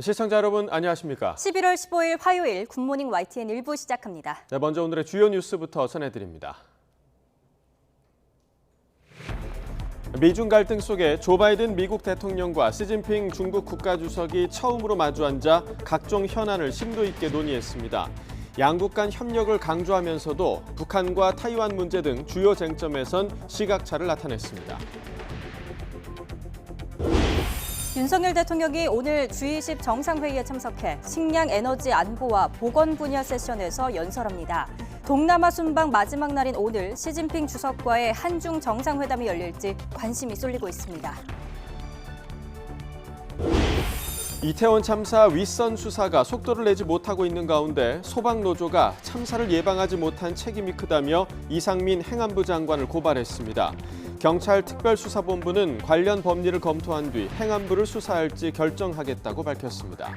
시청자 여러분 안녕하십니까? 11월 15일 화요일 굿모닝 YTN 1부 시작합니다. 네, 먼저 오늘의 주요 뉴스부터 전해드립니다. 미중 갈등 속에 조 바이든 미국 대통령과 시진핑 중국 국가주석이 처음으로 마주 앉아 각종 현안을 심도 있게 논의했습니다. 양국 간 협력을 강조하면서도 북한과 타이완 문제 등 주요 쟁점에선 시각차를 나타냈습니다. 윤석열 대통령이 오늘 G20 정상회의에 참석해 식량 에너지 안보와 보건 분야 세션에서 연설합니다. 동남아 순방 마지막 날인 오늘 시진핑 주석과의 한중 정상회담이 열릴지 관심이 쏠리고 있습니다. 이태원 참사 윗선 수사가 속도를 내지 못하고 있는 가운데 소방노조가 참사를 예방하지 못한 책임이 크다며 이상민 행안부 장관을 고발했습니다. 경찰 특별수사본부는 관련 법리를 검토한 뒤 행안부를 수사할지 결정하겠다고 밝혔습니다.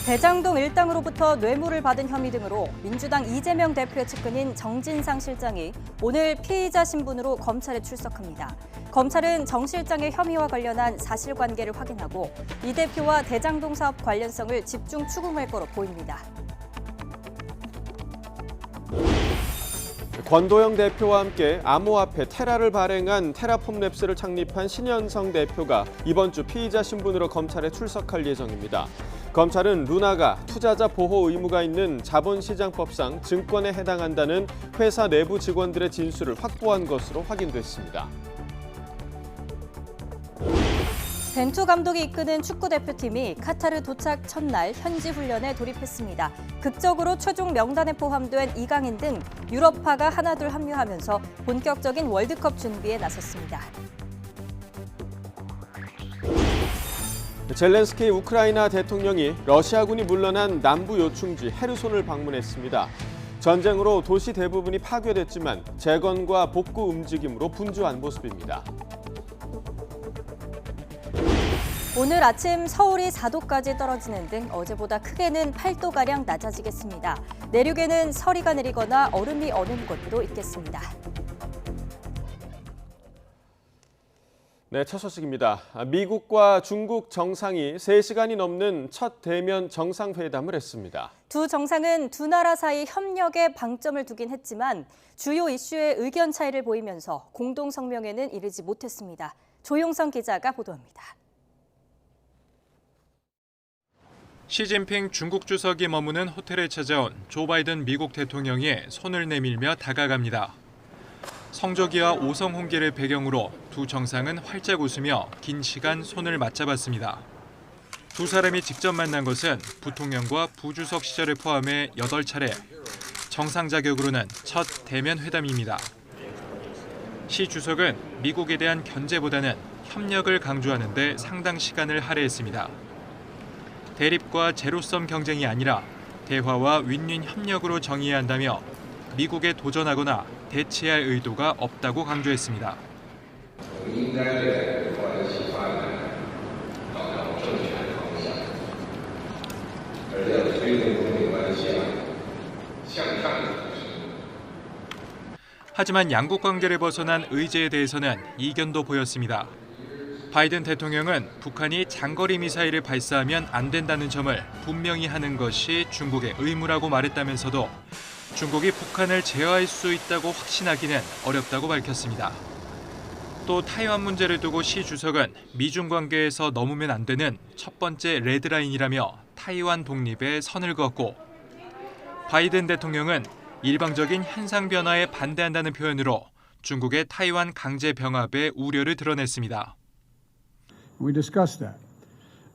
대장동 일당으로부터 뇌물을 받은 혐의 등으로 민주당 이재명 대표의 측근인 정진상 실장이 오늘 피의자 신분으로 검찰에 출석합니다. 검찰은 정 실장의 혐의와 관련한 사실관계를 확인하고 이 대표와 대장동 사업 관련성을 집중 추궁할 거로 보입니다. 권도영 대표와 함께 암호화폐 테라를 발행한 테라폼랩스를 창립한 신현성 대표가 이번 주 피의자 신분으로 검찰에 출석할 예정입니다. 검찰은 루나가 투자자 보호 의무가 있는 자본시장법상 증권에 해당한다는 회사 내부 직원들의 진술을 확보한 것으로 확인됐습니다. 벤투 감독이 이끄는 축구대표팀이 카타르 도착 첫날 현지 훈련에 돌입했습니다. 극적으로 최종 명단에 포함된 이강인 등 유럽파가 하나둘 합류하면서 본격적인 월드컵 준비에 나섰습니다. 젤렌스키 우크라이나 대통령이 러시아군이 물러난 남부 요충지 헤르손을 방문했습니다. 전쟁으로 도시 대부분이 파괴됐지만 재건과 복구 움직임으로 분주한 모습입니다. 오늘 아침 서울이 4도까지 떨어지는 등 어제보다 크게는 8도가량 낮아지겠습니다. 내륙에는 서리가 내리거나 얼음이 어는 곳도 있겠습니다. 네, 첫 소식입니다. 미국과 중국 정상이 3시간이 넘는 첫 대면 정상회담을 했습니다. 두 정상은 두 나라 사이 협력에 방점을 두긴 했지만 주요 이슈에 의견 차이를 보이면서 공동 성명에는 이르지 못했습니다. 조용성 기자가 보도합니다. 시진핑 중국 주석이 머무는 호텔에 찾아온 조 바이든 미국 대통령이 손을 내밀며 다가갑니다. 성조기와 오성홍기를 배경으로 두 정상은 활짝 웃으며 긴 시간 손을 맞잡았습니다. 두 사람이 직접 만난 것은 부통령과 부주석 시절을 포함해 8차례, 정상 자격으로는 첫 대면 회담입니다. 시 주석은 미국에 대한 견제보다는 협력을 강조하는 데 상당 시간을 할애했습니다. 대립과 제로섬 경쟁이 아니라 대화와 윈윈 협력으로 정의해야 한다며 미국에 도전하거나 대치할 의도가 없다고 강조했습니다. 하지만 양국 관계를 벗어난 의제에 대해서는 이견도 보였습니다. 바이든 대통령은 북한이 장거리 미사일을 발사하면 안 된다는 점을 분명히 하는 것이 중국의 의무라고 말했다면서도 중국이 북한을 제어할 수 있다고 확신하기는 어렵다고 밝혔습니다. 또 타이완 문제를 두고 시 주석은 미중 관계에서 넘으면 안 되는 첫 번째 레드라인이라며 타이완 독립에 선을 그었고 바이든 대통령은 일방적인 현상 변화에 반대한다는 표현으로 중국의 타이완 강제 병합의 우려를 드러냈습니다. We discussed that.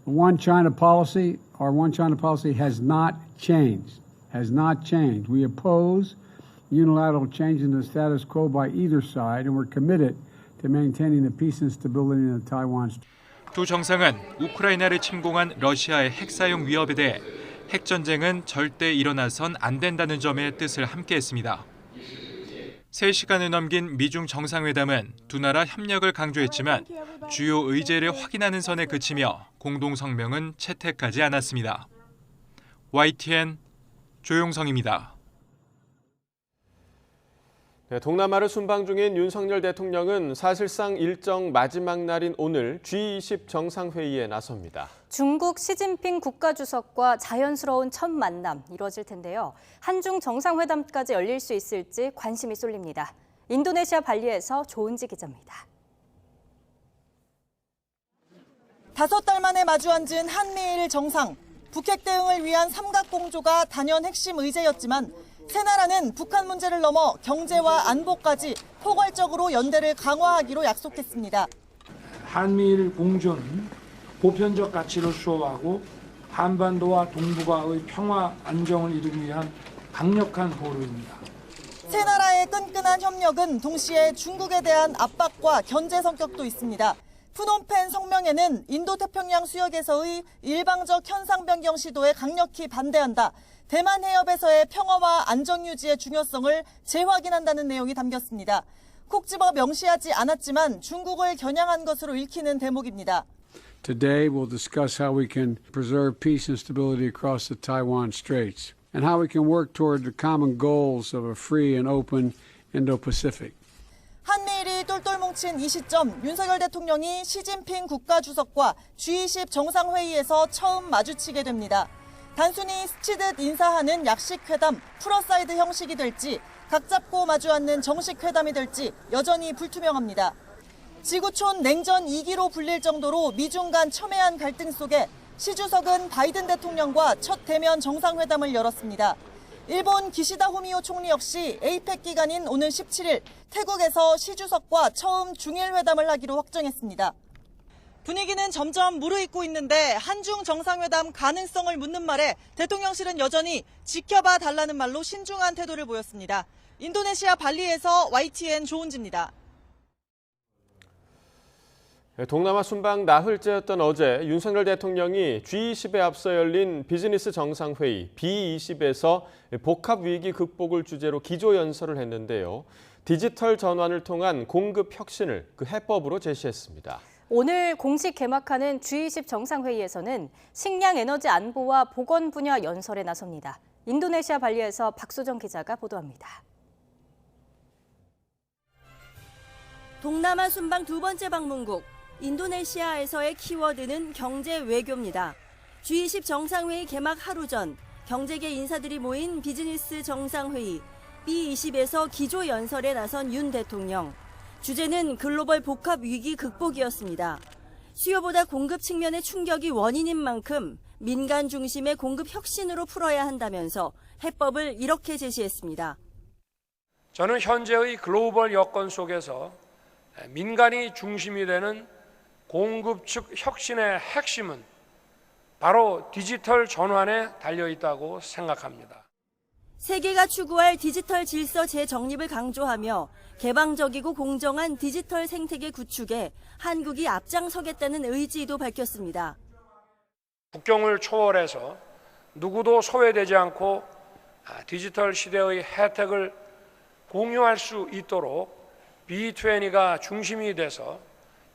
One China policy, our one China policy has not changed. Has not changed. We oppose unilateral change in the status quo by either side, and we're committed to maintaining the peace and stability in the Taiwan Strait. 두 정상은 우크라이나를 침공한 러시아의 핵 사용 위협에 대해 핵전쟁은 절대 일어나선 안 된다는 점의 뜻을 함께했습니다. 3시간을 넘긴 미중 정상회담은 두 나라 협력을 강조했지만 주요 의제를 확인하는 선에 그치며 공동 성명은 채택하지 않았습니다. YTN 조용성입니다. 동남아를 순방 중인 윤석열 대통령은 사실상 일정 마지막 날인 오늘 G20 정상회의에 나섭니다. 중국 시진핑 국가주석과 자연스러운 첫 만남 이뤄질 텐데요. 한중 정상회담까지 열릴 수 있을지 관심이 쏠립니다. 인도네시아 발리에서 조은지 기자입니다. 5달 만에 마주 앉은 한미일 정상. 북핵 대응을 위한 삼각공조가 단연 핵심 의제였지만 세 나라는 북한 문제를 넘어 경제와 안보까지 포괄적으로 연대를 강화하기로 약속했습니다. 한미일 공조는 보편적 가치를 수호하고 한반도와 동북아의 평화 안정을 이루기 위한 강력한 보루입니다. 세 나라의 끈끈한 협력은 동시에 중국에 대한 압박과 견제 성격도 있습니다. 푸놈펜 성명에는 인도태평양 수역에서의 일방적 현상 변경 시도에 강력히 반대한다. 대만 해협에서의 평화와 안정 유지의 중요성을 재확인한다는 내용이 담겼습니다. 콕 집어 명시하지 않았지만 중국을 겨냥한 것으로 읽히는 대목입니다. Today we'll discuss how we can preserve peace and stability across the Taiwan Straits and how we can work toward the common goals of a free and open Indo-Pacific. 한미일이 똘똘 뭉친 이 시점, 윤석열 대통령이 시진핑 국가주석과 G20 정상회의에서 처음 마주치게 됩니다. 단순히 스치듯 인사하는 약식 회담, 풀어사이드 형식이 될지, 각 잡고 마주 앉는 정식 회담이 될지 여전히 불투명합니다. 지구촌 냉전 2기로 불릴 정도로 미중 간 첨예한 갈등 속에 시 주석은 바이든 대통령과 첫 대면 정상회담을 열었습니다. 일본 기시다 후미오 총리 역시 에이펙 기간인 오늘 17일 태국에서 시 주석과 처음 중일 회담을 하기로 확정했습니다. 분위기는 점점 무르익고 있는데 한중 정상회담 가능성을 묻는 말에 대통령실은 여전히 지켜봐 달라는 말로 신중한 태도를 보였습니다. 인도네시아 발리에서 YTN 조은지입니다. 동남아 순방 나흘째였던 어제 윤석열 대통령이 G20에 앞서 열린 비즈니스 정상회의 B20에서 복합위기 극복을 주제로 기조연설을 했는데요. 디지털 전환을 통한 공급 혁신을 그 해법으로 제시했습니다. 오늘 공식 개막하는 G20 정상회의에서는 식량 에너지 안보와 보건 분야 연설에 나섭니다. 인도네시아 발리에서 박소정 기자가 보도합니다. 동남아 순방 두 번째 방문국, 인도네시아에서의 키워드는 경제 외교입니다. G20 정상회의 개막 하루 전 경제계 인사들이 모인 비즈니스 정상회의 B20에서 기조연설에 나선 윤 대통령. 주제는 글로벌 복합 위기 극복이었습니다. 수요보다 공급 측면의 충격이 원인인 만큼 민간 중심의 공급 혁신으로 풀어야 한다면서 해법을 이렇게 제시했습니다. 저는 현재의 글로벌 여건 속에서 민간이 중심이 되는 공급 측 혁신의 핵심은 바로 디지털 전환에 달려 있다고 생각합니다. 세계가 추구할 디지털 질서 재정립을 강조하며 개방적이고 공정한 디지털 생태계 구축에 한국이 앞장서겠다는 의지도 밝혔습니다. 국경을 초월해서 누구도 소외되지 않고 디지털 시대의 혜택을 공유할 수 있도록 B20가 중심이 돼서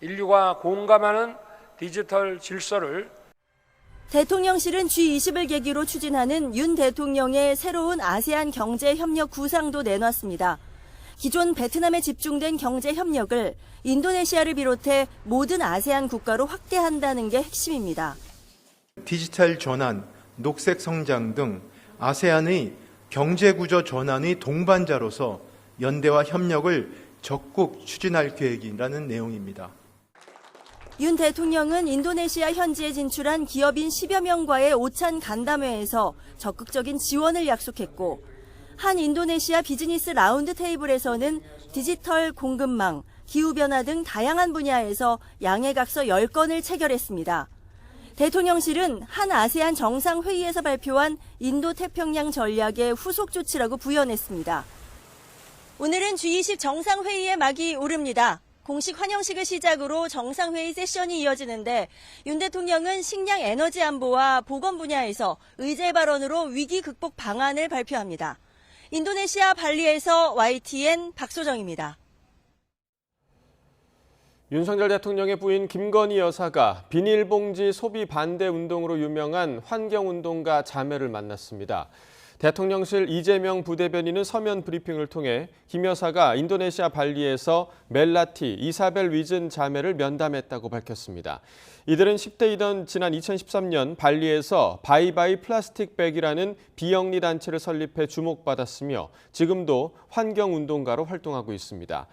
인류가 공감하는 디지털 질서를 대통령실은 G20을 계기로 추진하는 윤 대통령의 새로운 아세안 경제 협력 구상도 내놨습니다. 기존 베트남에 집중된 경제 협력을 인도네시아를 비롯해 모든 아세안 국가로 확대한다는 게 핵심입니다. 디지털 전환, 녹색 성장 등 아세안의 경제 구조 전환의 동반자로서 연대와 협력을 적극 추진할 계획이라는 내용입니다. 윤 대통령은 인도네시아 현지에 진출한 기업인 10여 명과의 오찬 간담회에서 적극적인 지원을 약속했고, 한 인도네시아 비즈니스 라운드 테이블에서는 디지털 공급망, 기후변화 등 다양한 분야에서 양해각서 10건을 체결했습니다. 대통령실은 한 아세안 정상회의에서 발표한 인도태평양 전략의 후속 조치라고 부연했습니다. 오늘은 G20 정상회의의 막이 오릅니다. 공식 환영식을 시작으로 정상회의 세션이 이어지는데 윤 대통령은 식량 에너지 안보와 보건 분야에서 의제 발언으로 위기 극복 방안을 발표합니다. 인도네시아 발리에서 YTN 박소정입니다. 윤석열 대통령의 부인 김건희 여사가 비닐봉지 소비 반대 운동으로 유명한 환경운동가 자매를 만났습니다. 대통령실 이재명 부대변인은 서면 브리핑을 통해 김 여사가 인도네시아 발리에서 멜라티, 이사벨 위즌 자매를 면담했다고 밝혔습니다. 이들은 10대이던 지난 2013년 발리에서 바이바이 플라스틱백이라는 비영리 단체를 설립해 주목받았으며 지금도 환경운동가로 활동하고 있습니다.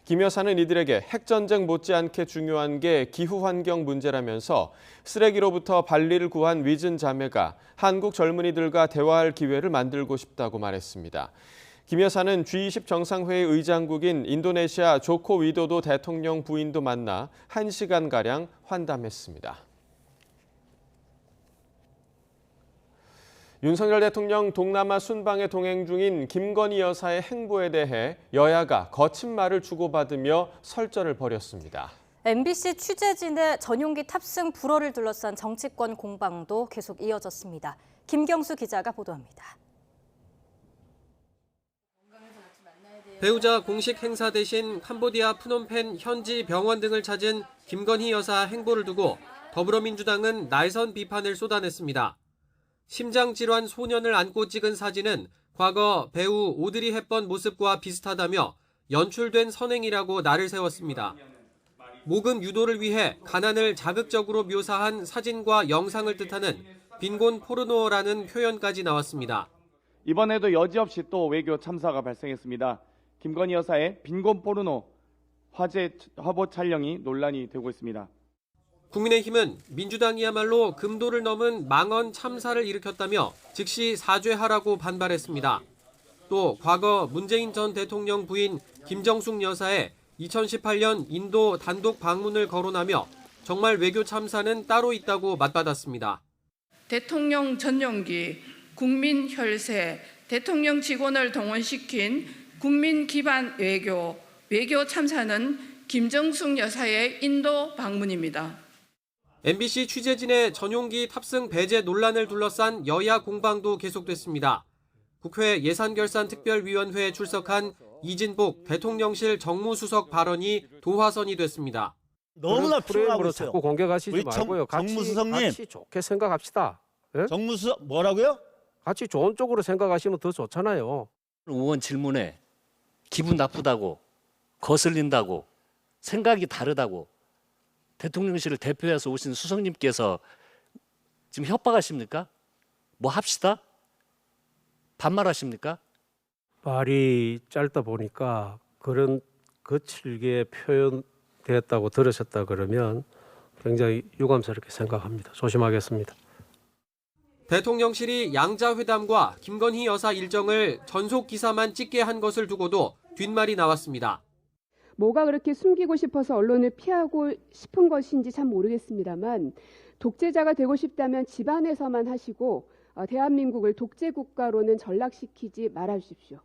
김 여사는 이들에게 핵전쟁 못지않게 중요한 게 기후환경 문제라면서 쓰레기로부터 발리를 구한 위즌 자매가 한국 젊은이들과 대화할 기회를 만들고 싶다고 말했습니다. 김 여사는 G20 정상회의 의장국인 인도네시아 조코 위도도 대통령 부인도 만나 1시간가량 환담했습니다. 윤석열 대통령 동남아 순방에 동행 중인 김건희 여사의 행보에 대해 여야가 거친 말을 주고받으며 설전을 벌였습니다. MBC 취재진의 전용기 탑승 불허를 둘러싼 정치권 공방도 계속 이어졌습니다. 김경수 기자가 보도합니다. 배우자 공식 행사 대신 캄보디아 프놈펜 현지 병원 등을 찾은 김건희 여사 행보를 두고 더불어민주당은 날선 비판을 쏟아냈습니다. 심장질환 소년을 안고 찍은 사진은 과거 배우 오드리 헵번 모습과 비슷하다며 연출된 선행이라고 날을 세웠습니다. 모금 유도를 위해 가난을 자극적으로 묘사한 사진과 영상을 뜻하는 빈곤 포르노라는 표현까지 나왔습니다. 이번에도 여지없이 또 외교 참사가 발생했습니다. 김건희 여사의 빈곤 포르노 화제 화보 촬영이 논란이 되고 있습니다. 국민의힘은 민주당이야말로 금도를 넘은 망언 참사를 일으켰다며 즉시 사죄하라고 반발했습니다. 또 과거 문재인 전 대통령 부인 김정숙 여사의 2018년 인도 단독 방문을 거론하며 정말 외교 참사는 따로 있다고 맞받았습니다. 대통령 전용기, 국민 혈세, 대통령 직원을 동원시킨 국민 기반 외교 참사는 김정숙 여사의 인도 방문입니다. MBC 취재진의 전용기 탑승 배제 논란을 둘러싼 여야 공방도 계속됐습니다. 국회 예산결산특별위원회에 출석한 이진복 대통령실 정무수석 발언이 도화선이 됐습니다. 너무나 필요하고 있어요. 자꾸 공격하시지 말고요. 정무수석님, 같이 좋게 생각합시다. 예? 정무수석 뭐라고요? 같이 좋은 쪽으로 생각하시면 더 좋잖아요. 의원 질문에 기분 나쁘다고, 거슬린다고, 생각이 다르다고 대통령실을 대표해서 오신 수석님께서 지금 협박하십니까? 뭐 합시다? 반말하십니까? 말이 짧다 보니까 그런 거칠게 표현되었다고 들으셨다 그러면 굉장히 유감스럽게 생각합니다. 조심하겠습니다. 대통령실이 양자회담과 김건희 여사 일정을 전속 기사만 찍게 한 것을 두고도 뒷말이 나왔습니다. 뭐가 그렇게 숨기고 싶어서 언론을 피하고 싶은 것인지 참 모르겠습니다만 독재자가 되고 싶다면 집안에서만 하시고 대한민국을 독재 국가로는 전락시키지 말아주십시오.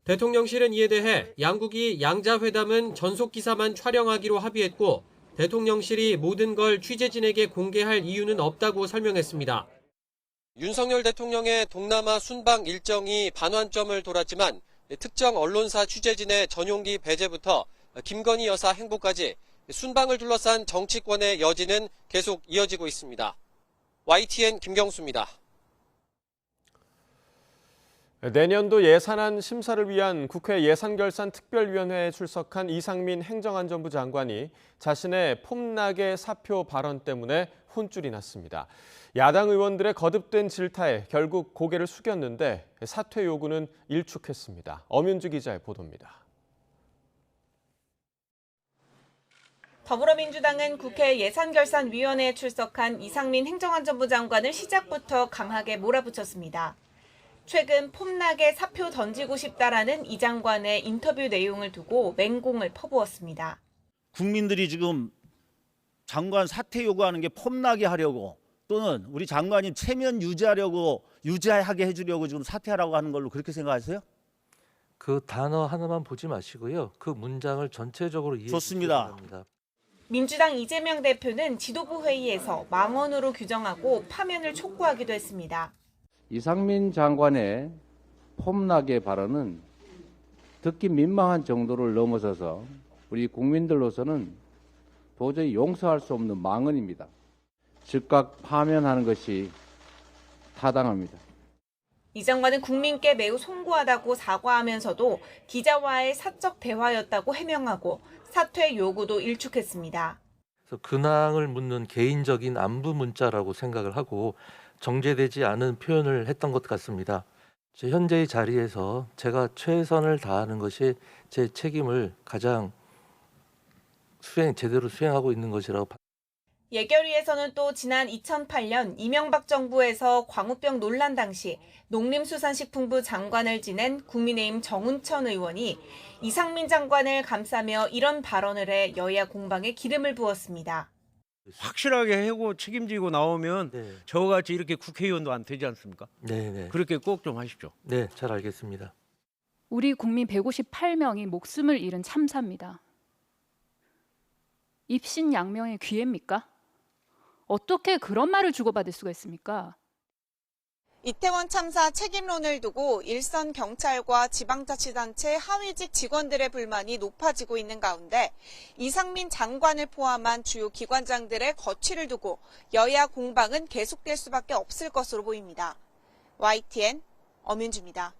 대통령실은 이에 대해 양국이 양자회담은 전속 기사만 촬영하기로 합의했고 대통령실이 모든 걸 취재진에게 공개할 이유는 없다고 설명했습니다. 윤석열 대통령의 동남아 순방 일정이 반환점을 돌았지만 특정 언론사 취재진의 전용기 배제부터 김건희 여사 행보까지 순방을 둘러싼 정치권의 여지는 계속 이어지고 있습니다. YTN 김경수입니다. 내년도 예산안 심사를 위한 국회 예산결산특별위원회에 출석한 이상민 행정안전부 장관이 자신의 폼나게 사표 발언 때문에 혼쭐이 났습니다. 야당 의원들의 거듭된 질타에 결국 고개를 숙였는데 사퇴 요구는 일축했습니다. 엄윤주 기자의 보도입니다. 더불어민주당은 국회 예산결산위원회에 출석한 이상민 행정안전부 장관을 시작부터 강하게 몰아붙였습니다. 최근 폼나게 사표 던지고 싶다라는 이 장관의 인터뷰 내용을 두고 맹공을 퍼부었습니다. 국민들이 지금 장관 사퇴 요구하는 게 폼나게 하려고 또는 우리 장관이 체면 유지하게 해주려고 지금 사퇴하라고 하는 걸로 그렇게 생각하세요? 그 단어 하나만 보지 마시고요. 그 문장을 전체적으로 이해해 주시기 바랍니다. 민주당 이재명 대표는 지도부 회의에서 망언으로 규정하고 파면을 촉구하기도 했습니다. 이상민 장관의 폼나게 발언은 듣기 민망한 정도를 넘어서서 우리 국민들로서는 도저히 용서할 수 없는 망언입니다. 즉각 파면하는 것이 타당합니다. 이 장관은 국민께 매우 송구하다고 사과하면서도 기자와의 사적 대화였다고 해명하고 사퇴 요구도 일축했습니다. 그래서 근황을 묻는 개인적인 안부 문자라고 생각을 하고 정제되지 않은 표현을 했던 것 같습니다. 제 현재의 자리에서 제가 최선을 다하는 것이 제 책임을 가장 제대로 수행하고 있는 것이라고 봅니다. 예결위에서는 또 지난 2008년 이명박 정부에서 광우병 논란 당시 농림수산식품부 장관을 지낸 국민의힘 정운천 의원이 이상민 장관을 감싸며 이런 발언을 해 여야 공방에 기름을 부었습니다. 확실하게 하고 책임지고 나오면 저같이 이렇게 국회의원도 안 되지 않습니까? 네. 그렇게 꼭 좀 하십시오. 네, 잘 알겠습니다. 우리 국민 158명이 목숨을 잃은 참사입니다. 입신양명의 기회입니까? 어떻게 그런 말을 주고받을 수가 있습니까? 이태원 참사 책임론을 두고 일선 경찰과 지방자치단체 하위직 직원들의 불만이 높아지고 있는 가운데 이상민 장관을 포함한 주요 기관장들의 거취를 두고 여야 공방은 계속될 수밖에 없을 것으로 보입니다. YTN 엄윤주입니다.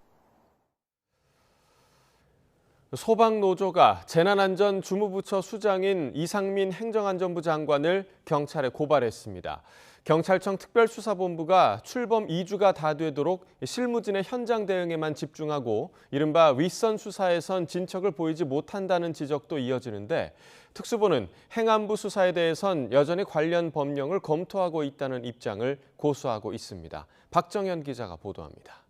소방노조가 재난안전주무부처 수장인 이상민 행정안전부 장관을 경찰에 고발했습니다. 경찰청 특별수사본부가 출범 2주가 다 되도록 실무진의 현장 대응에만 집중하고 이른바 윗선 수사에선 진척을 보이지 못한다는 지적도 이어지는데 특수부는 행안부 수사에 대해선 여전히 관련 법령을 검토하고 있다는 입장을 고수하고 있습니다. 박정현 기자가 보도합니다.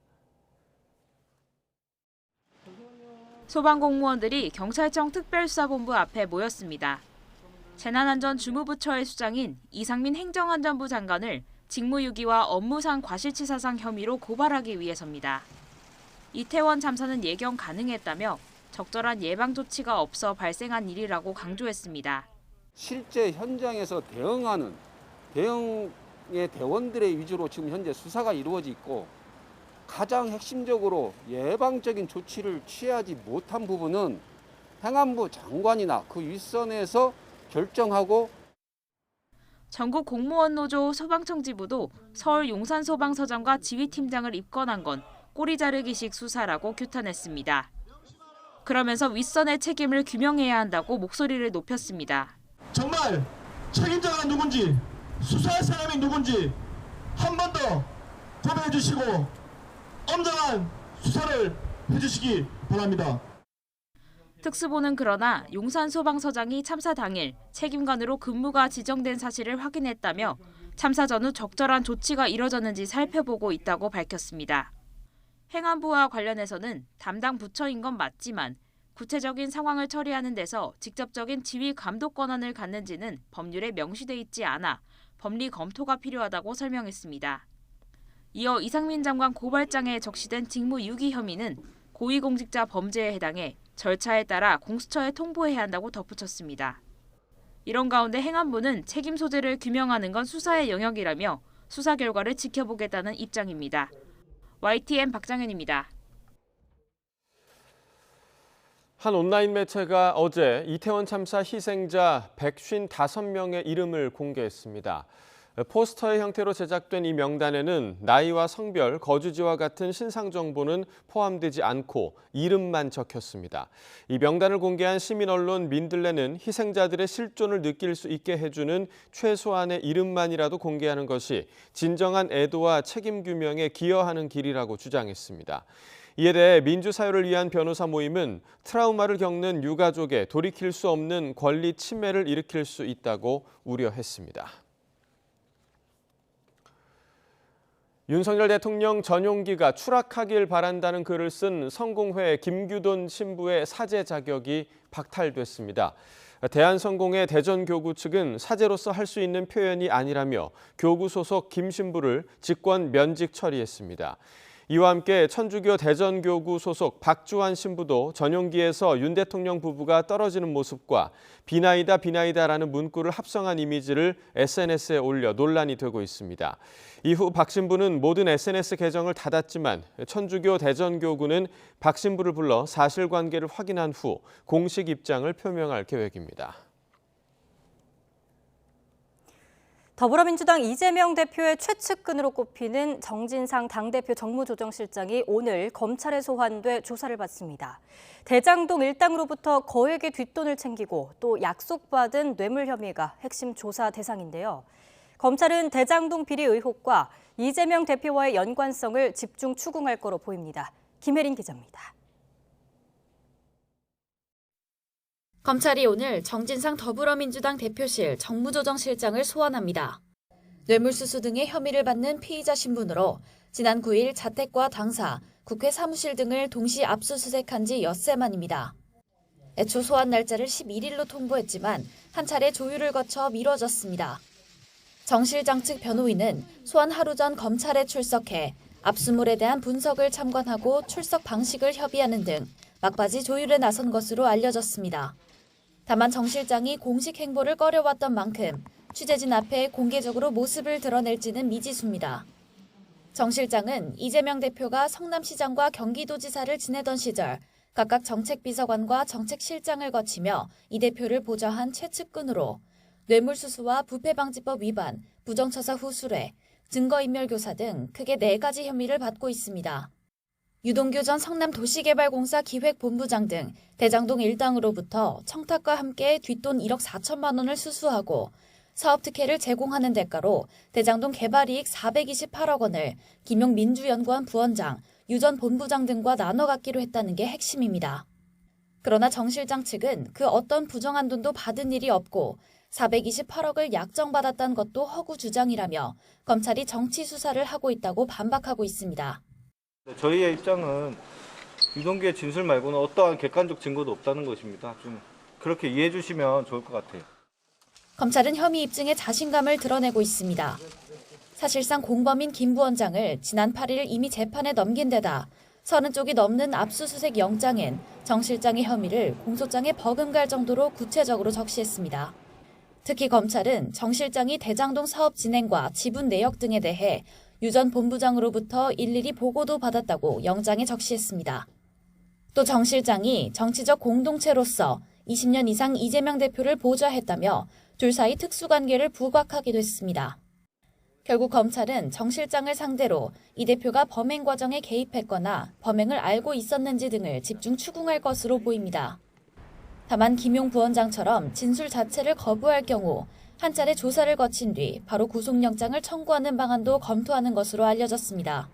소방공무원들이 경찰청 특별수사본부 앞에 모였습니다. 재난안전주무부처의 수장인 이상민 행정안전부 장관을 직무유기와 업무상 과실치사상 혐의로 고발하기 위해서입니다. 이태원 참사는 예견 가능했다며 적절한 예방 조치가 없어 발생한 일이라고 강조했습니다. 실제 현장에서 대응의 대원들의 위주로 지금 현재 수사가 이루어지고 있고 가장 핵심적으로 예방적인 조치를 취하지 못한 부분은 행안부 장관이나 그 윗선에서 결정하고 전국 공무원 노조 소방청지부도 서울 용산소방서장과 지휘팀장을 입건한 건 꼬리 자르기식 수사라고 규탄했습니다. 그러면서 윗선의 책임을 규명해야 한다고 목소리를 높였습니다. 정말 책임자가 누군지 수사할 사람이 누군지 한 번 더 고백해 주시고 엄정한 수사를 해주시기 바랍니다. 특수부는 그러나 용산소방서장이 참사 당일 책임관으로 근무가 지정된 사실을 확인했다며 참사 전후 적절한 조치가 이뤄졌는지 살펴보고 있다고 밝혔습니다. 행안부와 관련해서는 담당 부처인 건 맞지만 구체적인 상황을 처리하는 데서 직접적인 지휘 감독 권한을 갖는지는 법률에 명시돼 있지 않아 법리 검토가 필요하다고 설명했습니다. 이어 이상민 장관 고발장에 적시된 직무유기 혐의는 고위공직자 범죄에 해당해 절차에 따라 공수처에 통보해야 한다고 덧붙였습니다. 이런 가운데 행안부는 책임 소재를 규명하는 건 수사의 영역이라며 수사 결과를 지켜보겠다는 입장입니다. YTN 박정현입니다. 한 온라인 매체가 어제 이태원 참사 희생자 155명의 이름을 공개했습니다. 포스터의 형태로 제작된 이 명단에는 나이와 성별, 거주지와 같은 신상 정보는 포함되지 않고 이름만 적혔습니다. 이 명단을 공개한 시민 언론 민들레는 희생자들의 실존을 느낄 수 있게 해주는 최소한의 이름만이라도 공개하는 것이 진정한 애도와 책임 규명에 기여하는 길이라고 주장했습니다. 이에 대해 민주사회를 위한 변호사 모임은 트라우마를 겪는 유가족에 돌이킬 수 없는 권리 침해를 일으킬 수 있다고 우려했습니다. 윤석열 대통령 전용기가 추락하길 바란다는 글을 쓴 성공회 김규돈 신부의 사제 자격이 박탈됐습니다. 대한성공회 대전교구 측은 사제로서 할 수 있는 표현이 아니라며 교구 소속 김 신부를 직권 면직 처리했습니다. 이와 함께 천주교 대전교구 소속 박주환 신부도 전용기에서 윤 대통령 부부가 떨어지는 모습과 비나이다라는 문구를 합성한 이미지를 SNS에 올려 논란이 되고 있습니다. 이후 박 신부는 모든 SNS 계정을 닫았지만 천주교 대전교구는 박 신부를 불러 사실관계를 확인한 후 공식 입장을 표명할 계획입니다. 더불어민주당 이재명 대표의 최측근으로 꼽히는 정진상 당대표 정무조정실장이 오늘 검찰에 소환돼 조사를 받습니다. 대장동 일당으로부터 거액의 뒷돈을 챙기고 또 약속받은 뇌물 혐의가 핵심 조사 대상인데요. 검찰은 대장동 비리 의혹과 이재명 대표와의 연관성을 집중 추궁할 거로 보입니다. 김혜린 기자입니다. 검찰이 오늘 정진상 더불어민주당 대표실 정무조정실장을 소환합니다. 뇌물수수 등의 혐의를 받는 피의자 신분으로 지난 9일 자택과 당사, 국회 사무실 등을 동시 압수수색한 지 엿새 만입니다. 애초 소환 날짜를 11일로 통보했지만 한 차례 조율을 거쳐 미뤄졌습니다. 정 실장 측 변호인은 소환 하루 전 검찰에 출석해 압수물에 대한 분석을 참관하고 출석 방식을 협의하는 등 막바지 조율에 나선 것으로 알려졌습니다. 다만 정 실장이 공식 행보를 꺼려왔던 만큼 취재진 앞에 공개적으로 모습을 드러낼지는 미지수입니다. 정 실장은 이재명 대표가 성남시장과 경기도지사를 지내던 시절 각각 정책비서관과 정책실장을 거치며 이 대표를 보좌한 최측근으로 뇌물수수와 부패방지법 위반, 부정처사 후수뢰, 증거인멸교사 등 크게 4가지 혐의를 받고 있습니다. 유동규 전 성남도시개발공사 기획본부장 등 대장동 일당으로부터 청탁과 함께 뒷돈 1억 4천만 원을 수수하고 사업 특혜를 제공하는 대가로 대장동 개발이익 428억 원을 김용 민주연구원 부원장, 유 전 본부장 등과 나눠 갖기로 했다는 게 핵심입니다. 그러나 정 실장 측은 그 어떤 부정한 돈도 받은 일이 없고 428억을 약정받았다는 것도 허구 주장이라며 검찰이 정치 수사를 하고 있다고 반박하고 있습니다. 저희의 입장은 유동규의 진술 말고는 어떠한 객관적 증거도 없다는 것입니다. 좀 그렇게 이해해 주시면 좋을 것 같아요. 검찰은 혐의 입증에 자신감을 드러내고 있습니다. 사실상 공범인 김 부원장을 지난 8일 이미 재판에 넘긴 데다 30쪽이 넘는 압수수색 영장엔 정 실장의 혐의를 공소장에 버금갈 정도로 구체적으로 적시했습니다. 특히 검찰은 정 실장이 대장동 사업 진행과 지분 내역 등에 대해 유 전 본부장으로부터 일일이 보고도 받았다고 영장에 적시했습니다. 또 정 실장이 정치적 공동체로서 20년 이상 이재명 대표를 보좌했다며 둘 사이 특수관계를 부각하기도 했습니다. 결국 검찰은 정 실장을 상대로 이 대표가 범행 과정에 개입했거나 범행을 알고 있었는지 등을 집중 추궁할 것으로 보입니다. 다만 김용 부원장처럼 진술 자체를 거부할 경우 한 차례 조사를 거친 뒤 바로 구속영장을 청구하는 방안도 검토하는 것으로 알려졌습니다.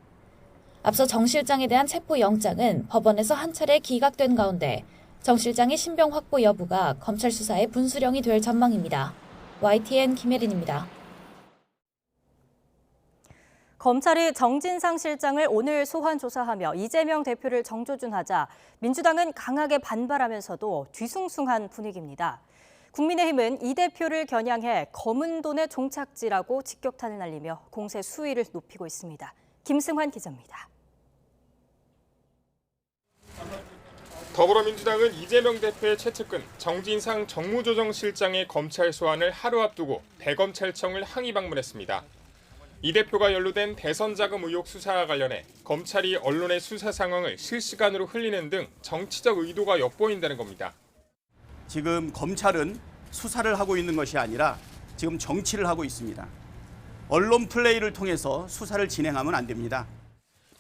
앞서 정 실장에 대한 체포영장은 법원에서 한 차례 기각된 가운데 정 실장의 신병 확보 여부가 검찰 수사의 분수령이 될 전망입니다. YTN 김혜린입니다. 검찰이 정진상 실장을 오늘 소환 조사하며 이재명 대표를 정조준하자 민주당은 강하게 반발하면서도 뒤숭숭한 분위기입니다. 국민의힘은 이 대표를 겨냥해 검은 돈의 종착지라고 직격탄을 날리며 공세 수위를 높이고 있습니다. 김승환 기자입니다. 더불어민주당은 이재명 대표의 최측근 정진상 정무조정실장의 검찰 소환을 하루 앞두고 대검찰청을 항의 방문했습니다. 이 대표가 연루된 대선 자금 의혹 수사와 관련해 검찰이 언론의 수사 상황을 실시간으로 흘리는 등 정치적 의도가 엿보인다는 겁니다. 지금 검찰은 수사를 하고 있는 것이 아니라 지금 정치를 하고 있습니다. 언론 플레이를 통해서 수사를 진행하면 안 됩니다.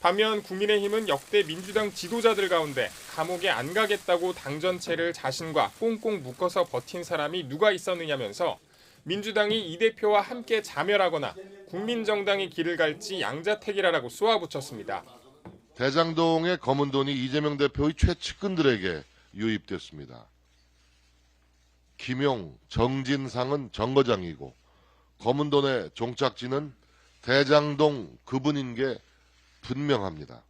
반면 국민의힘은 역대 민주당 지도자들 가운데 감옥에 안 가겠다고 당전체를 자신과 꽁꽁 묶어서 버틴 사람이 누가 있었느냐면서 민주당이 이 대표와 함께 자멸하거나 국민정당의 길을 갈지 양자택일하라고 쏘아붙였습니다. 대장동의 검은 돈이 이재명 대표의 최측근들에게 유입됐습니다. 김용, 정진상은 정거장이고 검은 돈의 종착지는 대장동 그분인 게 분명합니다.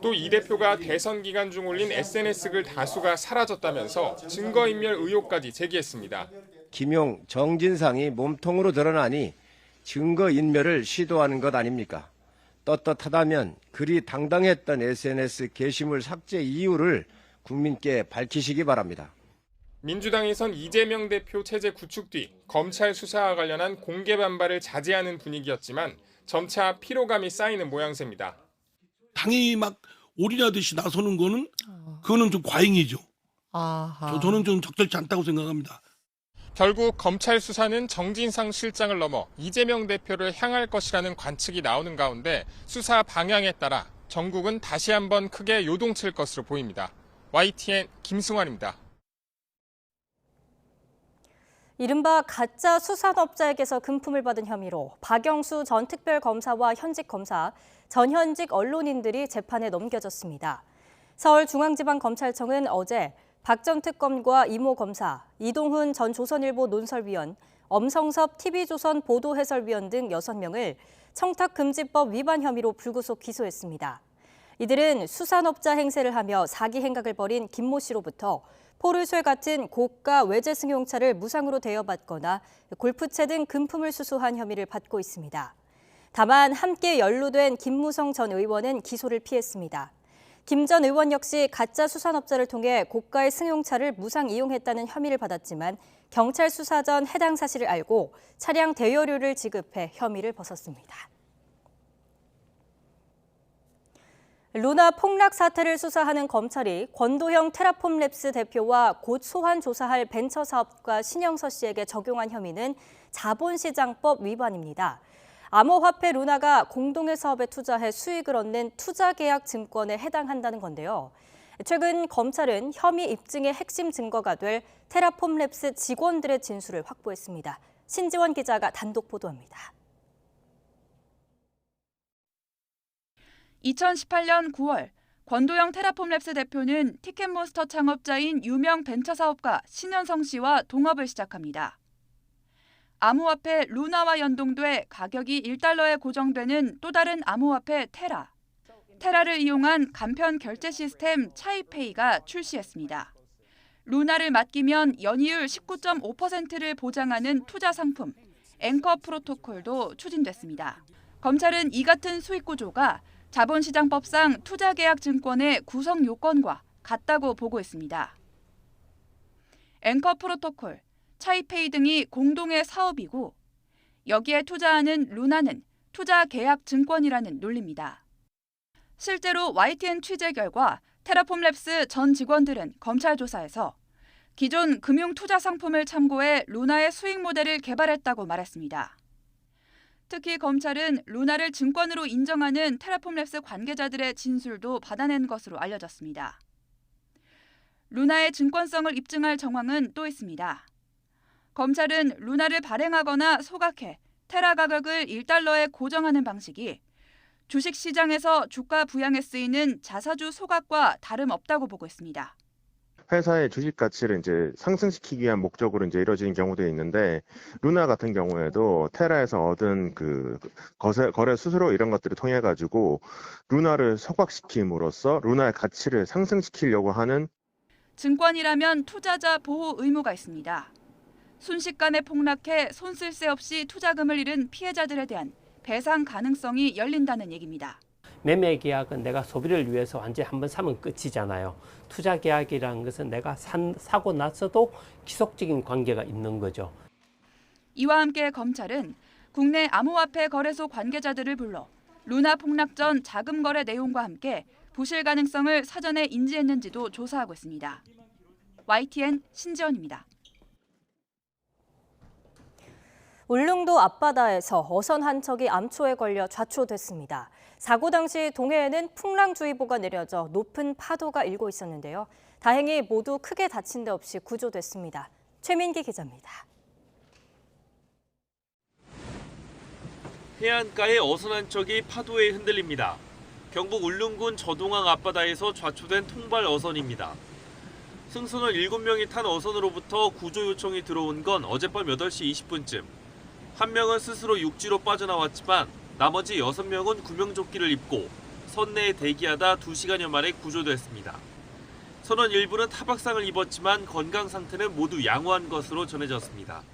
또 이 대표가 대선 기간 중 올린 SNS 글 다수가 사라졌다면서 증거인멸 의혹까지 제기했습니다. 김용, 정진상이 몸통으로 드러나니 증거인멸을 시도하는 것 아닙니까? 떳떳하다면 그리 당당했던 SNS 게시물 삭제 이유를 국민께 밝히시기 바랍니다. 민주당에선 이재명 대표 체제 구축 뒤 검찰 수사와 관련한 공개 반발을 자제하는 분위기였지만 점차 피로감이 쌓이는 모양새입니다. 당이 막 올인하듯이 나서는 거는 그거는 좀 과잉이죠. 저는 좀 적절치 않다고 생각합니다. 결국 검찰 수사는 정진상 실장을 넘어 이재명 대표를 향할 것이라는 관측이 나오는 가운데 수사 방향에 따라 전국은 다시 한번 크게 요동칠 것으로 보입니다. YTN 김승환입니다. 이른바 가짜 수산업자에게서 금품을 받은 혐의로 박영수 전 특별검사와 현직 검사, 전현직 언론인들이 재판에 넘겨졌습니다. 서울중앙지방검찰청은 어제 박 전 특검과 이모 검사, 이동훈 전 조선일보 논설위원, 엄성섭 TV조선 보도해설위원 등 6명을 청탁금지법 위반 혐의로 불구속 기소했습니다. 이들은 수산업자 행세를 하며 사기 행각을 벌인 김모 씨로부터 포르쉐 같은 고가 외제 승용차를 무상으로 대여받거나 골프채 등 금품을 수수한 혐의를 받고 있습니다. 다만 함께 연루된 김무성 전 의원은 기소를 피했습니다. 김 전 의원 역시 가짜 수산업자를 통해 고가의 승용차를 무상 이용했다는 혐의를 받았지만 경찰 수사 전 해당 사실을 알고 차량 대여료를 지급해 혐의를 벗었습니다. 루나 폭락 사태를 수사하는 검찰이 권도형 테라폼랩스 대표와 곧 소환 조사할 벤처 사업가 신영서 씨에게 적용한 혐의는 자본시장법 위반입니다. 암호화폐 루나가 공동의 사업에 투자해 수익을 얻는 투자계약 증권에 해당한다는 건데요. 최근 검찰은 혐의 입증의 핵심 증거가 될 테라폼랩스 직원들의 진술을 확보했습니다. 신지원 기자가 단독 보도합니다. 2018년 9월 권도영 테라폼랩스 대표는 티켓몬스터 창업자인 유명 벤처 사업가 신현성 씨와 동업을 시작합니다. 암호화폐 루나와 연동돼 가격이 1달러에 고정되는 또 다른 암호화폐 테라. 테라를 이용한 간편 결제 시스템 차이페이가 출시했습니다. 루나를 맡기면 연이율 19.5%를 보장하는 투자 상품 앵커 프로토콜도 추진됐습니다. 검찰은 이 같은 수익 구조가 자본시장법상 투자계약증권의 구성 요건과 같다고 보고 있습니다. 앵커 프로토콜, 차이페이 등이 공동의 사업이고 여기에 투자하는 루나는 투자계약증권이라는 논리입니다. 실제로 YTN 취재 결과 테라폼랩스 전 직원들은 검찰 조사에서 기존 금융투자 상품을 참고해 루나의 수익 모델을 개발했다고 말했습니다. 특히 검찰은 루나를 증권으로 인정하는 테라폼랩스 관계자들의 진술도 받아낸 것으로 알려졌습니다. 루나의 증권성을 입증할 정황은 또 있습니다. 검찰은 루나를 발행하거나 소각해 테라 가격을 1달러에 고정하는 방식이 주식시장에서 주가 부양에 쓰이는 자사주 소각과 다름없다고 보고 있습니다. 회사의 주식 가치를 이제 상승시키기 위한 목적으로 이제 이루어지는 경우도 있는데 루나 같은 경우에도 테라에서 얻은 그 거래 수수료 이런 것들을 통해 가지고 루나를 소각시킴으로써 루나의 가치를 상승시키려고 하는 증권이라면 투자자 보호 의무가 있습니다. 순식간에 폭락해 손쓸 새 없이 투자금을 잃은 피해자들에 대한 배상 가능성이 열린다는 얘기입니다. 매매 계약은 내가 소비를 위해서 완전히 한번 사면 끝이잖아요. 투자 계약이라는 것은 내가 사고 나서도 지속적인 관계가 있는 거죠. 이와 함께 검찰은 국내 암호화폐 거래소 관계자들을 불러 루나 폭락 전 자금 거래 내용과 함께 부실 가능성을 사전에 인지했는지도 조사하고 있습니다. YTN 신지원입니다. 울릉도 앞바다에서 어선 한 척이 암초에 걸려 좌초됐습니다. 사고 당시 동해에는 풍랑주의보가 내려져 높은 파도가 일고 있었는데요. 다행히 모두 크게 다친 데 없이 구조됐습니다. 최민기 기자입니다. 해안가의 어선 한 척이 파도에 흔들립니다. 경북 울릉군 저동항 앞바다에서 좌초된 통발 어선입니다. 승선원 7명이 탄 어선으로부터 구조 요청이 들어온 건 어젯밤 8시 20분쯤. 한 명은 스스로 육지로 빠져나왔지만 나머지 6명은 구명조끼를 입고 선내에 대기하다 2시간여 만에 구조됐습니다. 선원 일부는 타박상을 입었지만 건강 상태는 모두 양호한 것으로 전해졌습니다.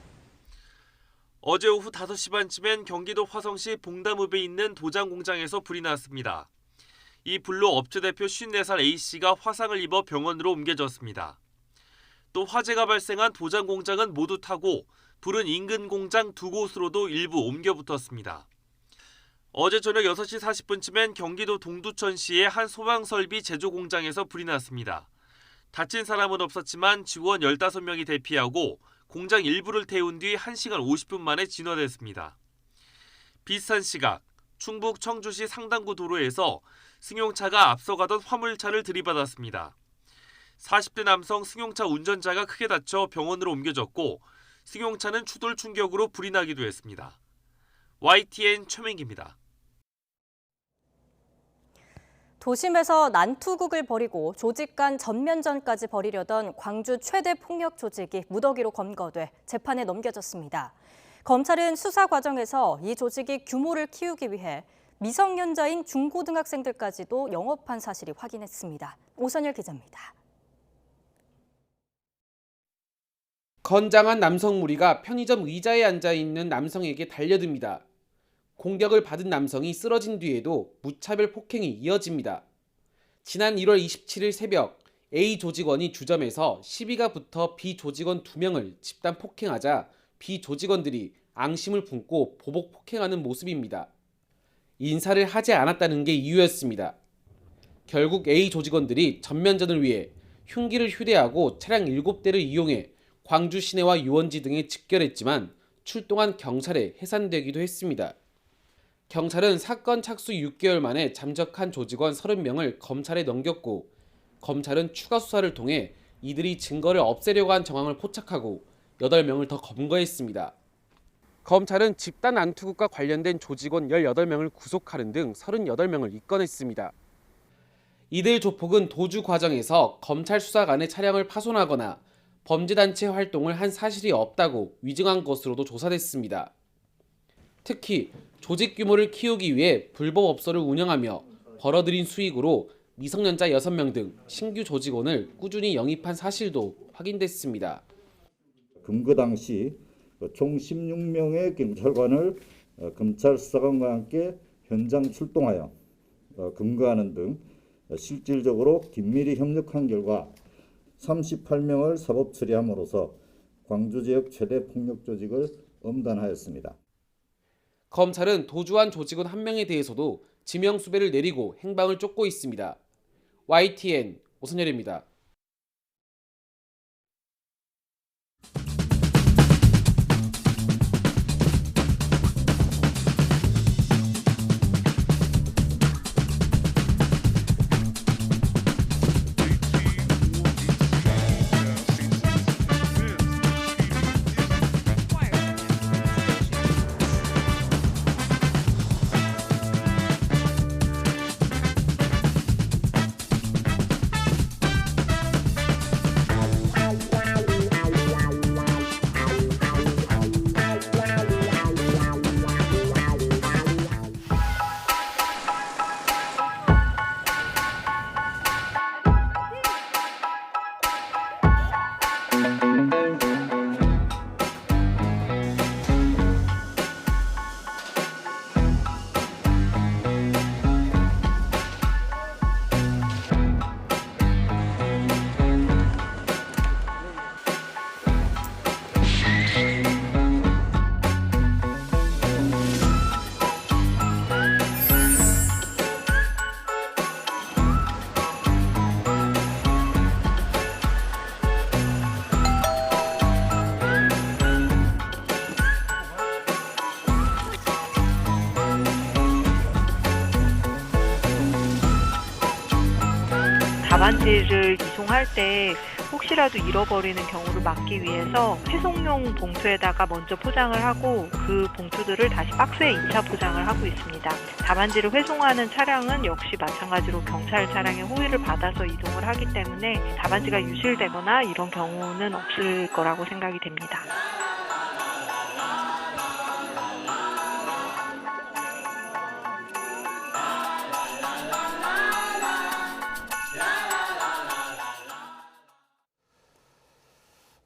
어제 오후 5시 반쯤엔 경기도 화성시 봉담읍에 있는 도장 공장에서 불이 났습니다. 이 불로 업체 대표 54살 A씨가 화상을 입어 병원으로 옮겨졌습니다. 또 화재가 발생한 도장 공장은 모두 타고 불은 인근 공장 2곳으로도 일부 옮겨 붙었습니다. 어제 저녁 6시 40분쯤엔 경기도 동두천시의 한 소방설비 제조 공장에서 불이 났습니다. 다친 사람은 없었지만 직원 15명이 대피하고 공장 일부를 태운 뒤 1시간 50분 만에 진화됐습니다. 비슷한 시각 충북 청주시 상당구 도로에서 승용차가 앞서가던 화물차를 들이받았습니다. 40대 남성 승용차 운전자가 크게 다쳐 병원으로 옮겨졌고 승용차는 추돌 충격으로 불이 나기도 했습니다. YTN 최민기입니다. 도심에서 난투극을 벌이고 조직 간 전면전까지 벌이려던 광주 최대 폭력 조직이 무더기로 검거돼 재판에 넘겨졌습니다. 검찰은 수사 과정에서 이 조직이 규모를 키우기 위해 미성년자인 중고등학생들까지도 영업한 사실이 확인했습니다. 오선열 기자입니다. 건장한 남성 무리가 편의점 의자에 앉아있는 남성에게 달려듭니다. 공격을 받은 남성이 쓰러진 뒤에도 무차별 폭행이 이어집니다. 지난 1월 27일 새벽 A 조직원이 주점에서 시비가 붙어 B 조직원 2명을 집단 폭행하자 B 조직원들이 앙심을 품고 보복 폭행하는 모습입니다. 인사를 하지 않았다는 게 이유였습니다. 결국 A 조직원들이 전면전을 위해 흉기를 휴대하고 차량 7대를 이용해 광주 시내와 유원지 등에 직결했지만 출동한 경찰에 해산되기도 했습니다. 경찰은 사건 착수 6개월 만에 잠적한 조직원 30명을 검찰에 넘겼고 검찰은 추가 수사를 통해 이들이 증거를 없애려고 한 정황을 포착하고 8명을 더 검거했습니다. 검찰은 집단 난투극과 관련된 조직원 18명을 구속하는 등 38명을 입건했습니다. 이들 조폭은 도주 과정에서 검찰 수사관의 차량을 파손하거나 범죄단체 활동을 한 사실이 없다고 위증한 것으로도 조사됐습니다. 특히 조직 규모를 키우기 위해 불법업소를 운영하며 벌어들인 수익으로 미성년자 6명 등 신규 조직원을 꾸준히 영입한 사실도 확인됐습니다. 검거 당시 총 16명의 경찰관을 검찰 수사관과 함께 현장 출동하여 검거하는 등 실질적으로 긴밀히 협력한 결과 38명을 사법 처리함으로써 광주 지역 최대 폭력 조직을 엄단하였습니다. 검찰은 도주한 조직원 1명에 대해서도 지명수배를 내리고 행방을 쫓고 있습니다. YTN 오선열입니다. 답안지를 이송할 때 혹시라도 잃어버리는 경우를 막기 위해서 회송용 봉투에다가 먼저 포장을 하고 그 봉투들을 다시 박스에 2차 포장을 하고 있습니다. 답안지를 회송하는 차량은 역시 마찬가지로 경찰 차량의 호의를 받아서 이동을 하기 때문에 답안지가 유실되거나 이런 경우는 없을 거라고 생각이 됩니다.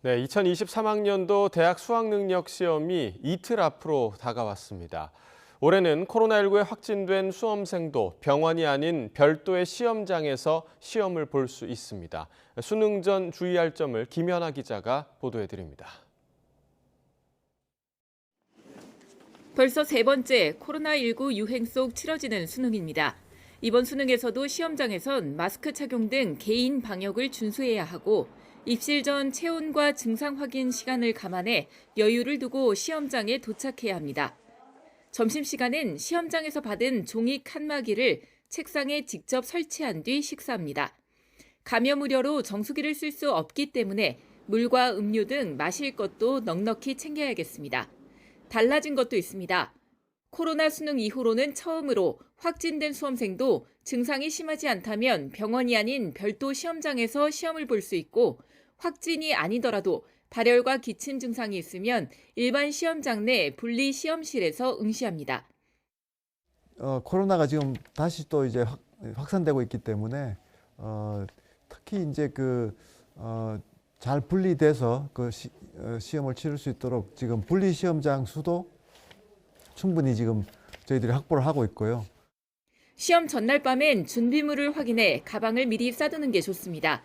네, 2023학년도 대학 수학능력 시험이 이틀 앞으로 다가왔습니다. 올해는 코로나19에 확진된 수험생도 병원이 아닌 별도의 시험장에서 시험을 볼 수 있습니다. 수능 전 주의할 점을 김연아 기자가 보도해드립니다. 벌써 세 번째 코로나19 유행 속 치러지는 수능입니다. 이번 수능에서도 시험장에선 마스크 착용 등 개인 방역을 준수해야 하고 입실 전 체온과 증상 확인 시간을 감안해 여유를 두고 시험장에 도착해야 합니다. 점심시간엔 시험장에서 받은 종이 칸막이를 책상에 직접 설치한 뒤 식사합니다. 감염 우려로 정수기를 쓸 수 없기 때문에 물과 음료 등 마실 것도 넉넉히 챙겨야겠습니다. 달라진 것도 있습니다. 코로나 수능 이후로는 처음으로 확진된 수험생도 증상이 심하지 않다면 병원이 아닌 별도 시험장에서 시험을 볼 수 있고 확진이 아니더라도 발열과 기침 증상이 있으면 일반 시험장 내 분리 시험실에서 응시합니다. 코로나가 지금 다시 또 이제 확산되고 있기 때문에 특히 이제 잘 분리돼서 시험을 치를 수 있도록 지금 분리 시험장 수도 충분히 지금 저희들이 확보를 하고 있고요. 시험 전날 밤엔 준비물을 확인해 가방을 미리 싸두는 게 좋습니다.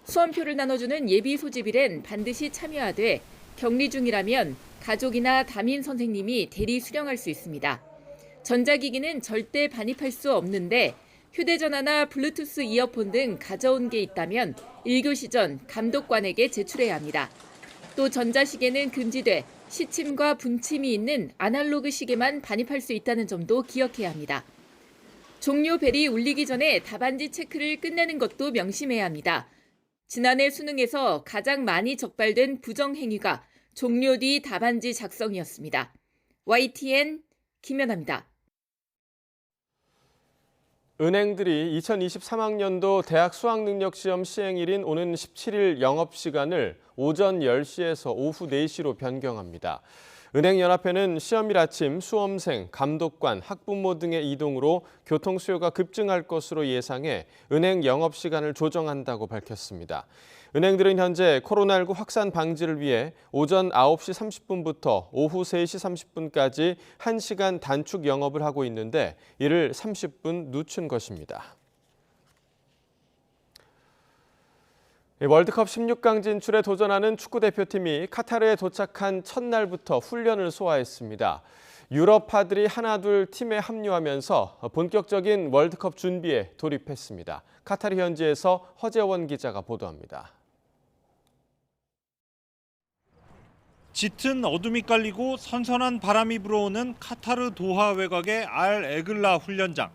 수험표를 나눠주는 예비 소집일엔 반드시 참여하되 격리 중이라면 가족이나 담임 선생님이 대리 수령할 수 있습니다. 전자기기는 절대 반입할 수 없는데 휴대전화나 블루투스 이어폰 등 가져온 게 있다면 1교시 전 감독관에게 제출해야 합니다. 또 전자시계는 금지돼 시침과 분침이 있는 아날로그 시계만 반입할 수 있다는 점도 기억해야 합니다. 종료 벨이 울리기 전에 답안지 체크를 끝내는 것도 명심해야 합니다. 지난해 수능에서 가장 많이 적발된 부정행위가 종료 뒤 답안지 작성이었습니다. YTN 김연아입니다. 은행들이 2023학년도 대학 수학능력시험 시행일인 오는 17일 영업시간을 오전 10시에서 오후 4시로 변경합니다. 은행연합회는 시험일 아침 수험생, 감독관, 학부모 등의 이동으로 교통 수요가 급증할 것으로 예상해 은행 영업시간을 조정한다고 밝혔습니다. 은행들은 현재 코로나19 확산 방지를 위해 오전 9시 30분부터 오후 3시 30분까지 1시간 단축 영업을 하고 있는데 이를 30분 늦춘 것입니다. 월드컵 16강 진출에 도전하는 축구대표팀이 카타르에 도착한 첫날부터 훈련을 소화했습니다. 유럽파들이 하나둘 팀에 합류하면서 본격적인 월드컵 준비에 돌입했습니다. 카타르 현지에서 허재원 기자가 보도합니다. 짙은 어둠이 깔리고 선선한 바람이 불어오는 카타르 도하 외곽의 알 에글라 훈련장.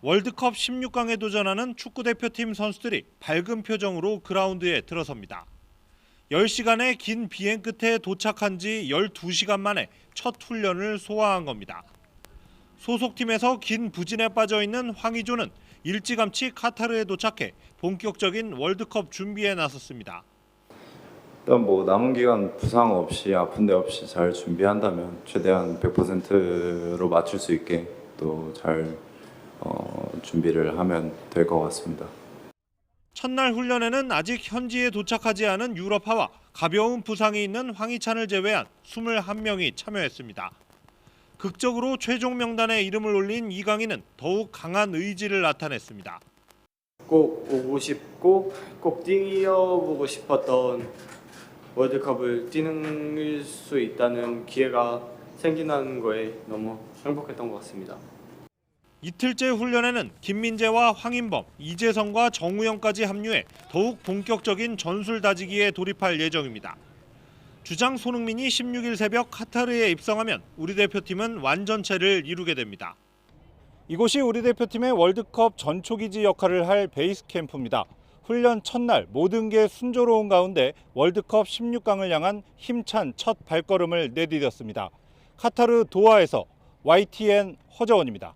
월드컵 16강에 도전하는 축구대표팀 선수들이 밝은 표정으로 그라운드에 들어섭니다. 10시간의 긴 비행 끝에 도착한 지 12시간 만에 첫 훈련을 소화한 겁니다. 소속팀에서 긴 부진에 빠져 있는 황의조는 일찌감치 카타르에 도착해 본격적인 월드컵 준비에 나섰습니다. 일단 남은 기간 부상 없이 아픈 데 없이 잘 준비한다면 최대한 100%로 맞출 수 있게 또 잘 준비를 하면 될 것 같습니다. 첫날 훈련에는 아직 현지에 도착하지 않은 유럽파와 가벼운 부상이 있는 황희찬을 제외한 21명이 참여했습니다. 극적으로 최종 명단에 이름을 올린 이강인은 더욱 강한 의지를 나타냈습니다. 꼭 오고 싶고 꼭 뛰어보고 싶었던 월드컵을 뛰는 수 있다는 기회가 생긴다는 거에 너무 행복했던 것 같습니다. 이틀째 훈련에는 김민재와 황인범, 이재성과 정우영까지 합류해 더욱 본격적인 전술 다지기에 돌입할 예정입니다. 주장 손흥민이 16일 새벽 카타르에 입성하면 우리 대표팀은 완전체를 이루게 됩니다. 이곳이 우리 대표팀의 월드컵 전초기지 역할을 할 베이스 캠프입니다. 훈련 첫날 모든 게 순조로운 가운데 월드컵 16강을 향한 힘찬 첫 발걸음을 내디뎠습니다. 카타르 도하에서 YTN 허재원입니다.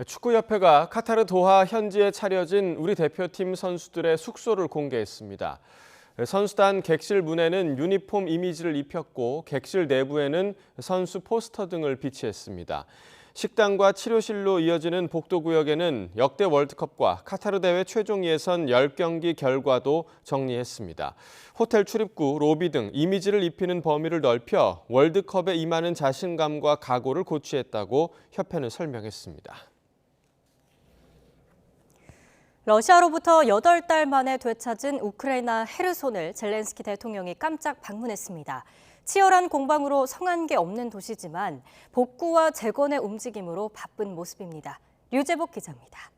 축구협회가 카타르 도하 현지에 차려진 우리 대표팀 선수들의 숙소를 공개했습니다. 선수단 객실 문에는 유니폼 이미지를 입혔고 객실 내부에는 선수 포스터 등을 비치했습니다. 식당과 치료실로 이어지는 복도구역에는 역대 월드컵과 카타르 대회 최종 예선 10경기 결과도 정리했습니다. 호텔 출입구, 로비 등 이미지를 입히는 범위를 넓혀 월드컵에 임하는 자신감과 각오를 고취했다고 협회는 설명했습니다. 러시아로부터 8달 만에 되찾은 우크라이나 헤르손을 젤렌스키 대통령이 깜짝 방문했습니다. 치열한 공방으로 성한 게 없는 도시지만 복구와 재건의 움직임으로 바쁜 모습입니다. 류재복 기자입니다.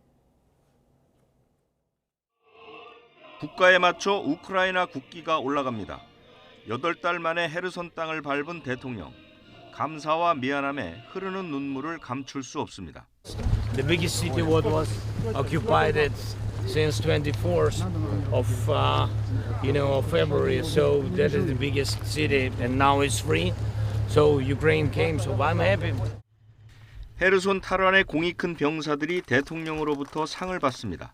국가에 맞춰 우크라이나 국기가 올라갑니다. 8달 만에 헤르손 땅을 밟은 대통령. 감사와 미안함에 흐르는 눈물을 감출 수 없습니다. The biggest city was occupied since 24th of February, so that is the biggest city, and now it's free. So Ukraine came, so I'm happy. 헤르손 탈환의 공이 큰 병사들이 대통령으로부터 상을 받습니다.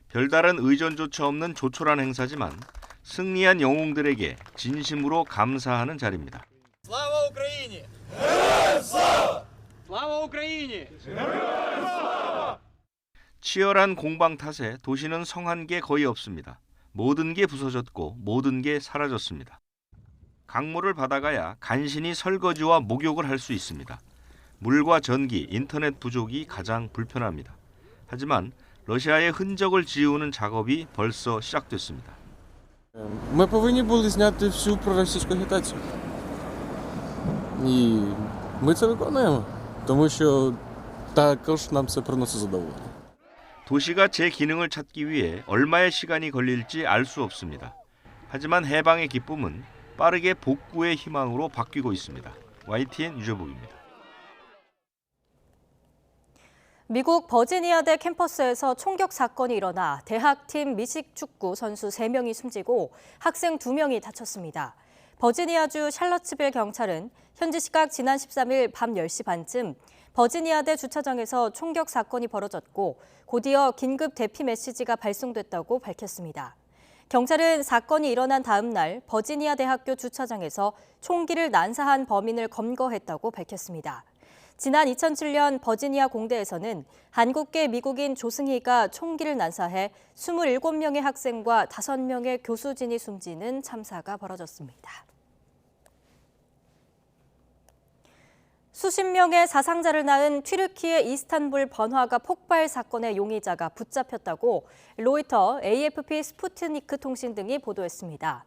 별다른 의전조차 없는 조촐한 행사지만 승리한 영웅들에게 진심으로 감사하는 자리입니다. Слава Україні! Слава Україні! 치열한 공방 탓에 도시는 성한 게 거의 없습니다. 모든 게 부서졌고 모든 게 사라졌습니다. 강물을 받아가야 간신히 설거지와 목욕을 할 수 있습니다. 물과 전기, 인터넷 부족이 가장 불편합니다. 하지만 러시아의 흔적을 지우는 작업이 벌써 시작됐습니다. Ми повинні були зняти всю проросійську агітацію. І ми це виконуємо, тому що також нам це приносить задоволення. 도시가 제 기능을 찾기 위해 얼마의 시간이 걸릴지 알 수 없습니다. 하지만 해방의 기쁨은 빠르게 복구의 희망으로 바뀌고 있습니다. YTN 유재복입니다. 미국 버지니아대 캠퍼스에서 총격 사건이 일어나 대학팀 미식축구 선수 3명이 숨지고 학생 2명이 다쳤습니다. 버지니아주 샬럿츠빌 경찰은 현지 시각 지난 13일 밤 10시 반쯤 버지니아대 주차장에서 총격 사건이 벌어졌고 곧이어 긴급 대피 메시지가 발송됐다고 밝혔습니다. 경찰은 사건이 일어난 다음 날 버지니아 대학교 주차장에서 총기를 난사한 범인을 검거했다고 밝혔습니다. 지난 2007년 버지니아 공대에서는 한국계 미국인 조승희가 총기를 난사해 27명의 학생과 5명의 교수진이 숨지는 참사가 벌어졌습니다. 수십 명의 사상자를 낳은 튀르키예 이스탄불 번화가 폭발 사건의 용의자가 붙잡혔다고 로이터, AFP, 스푸트니크 통신 등이 보도했습니다.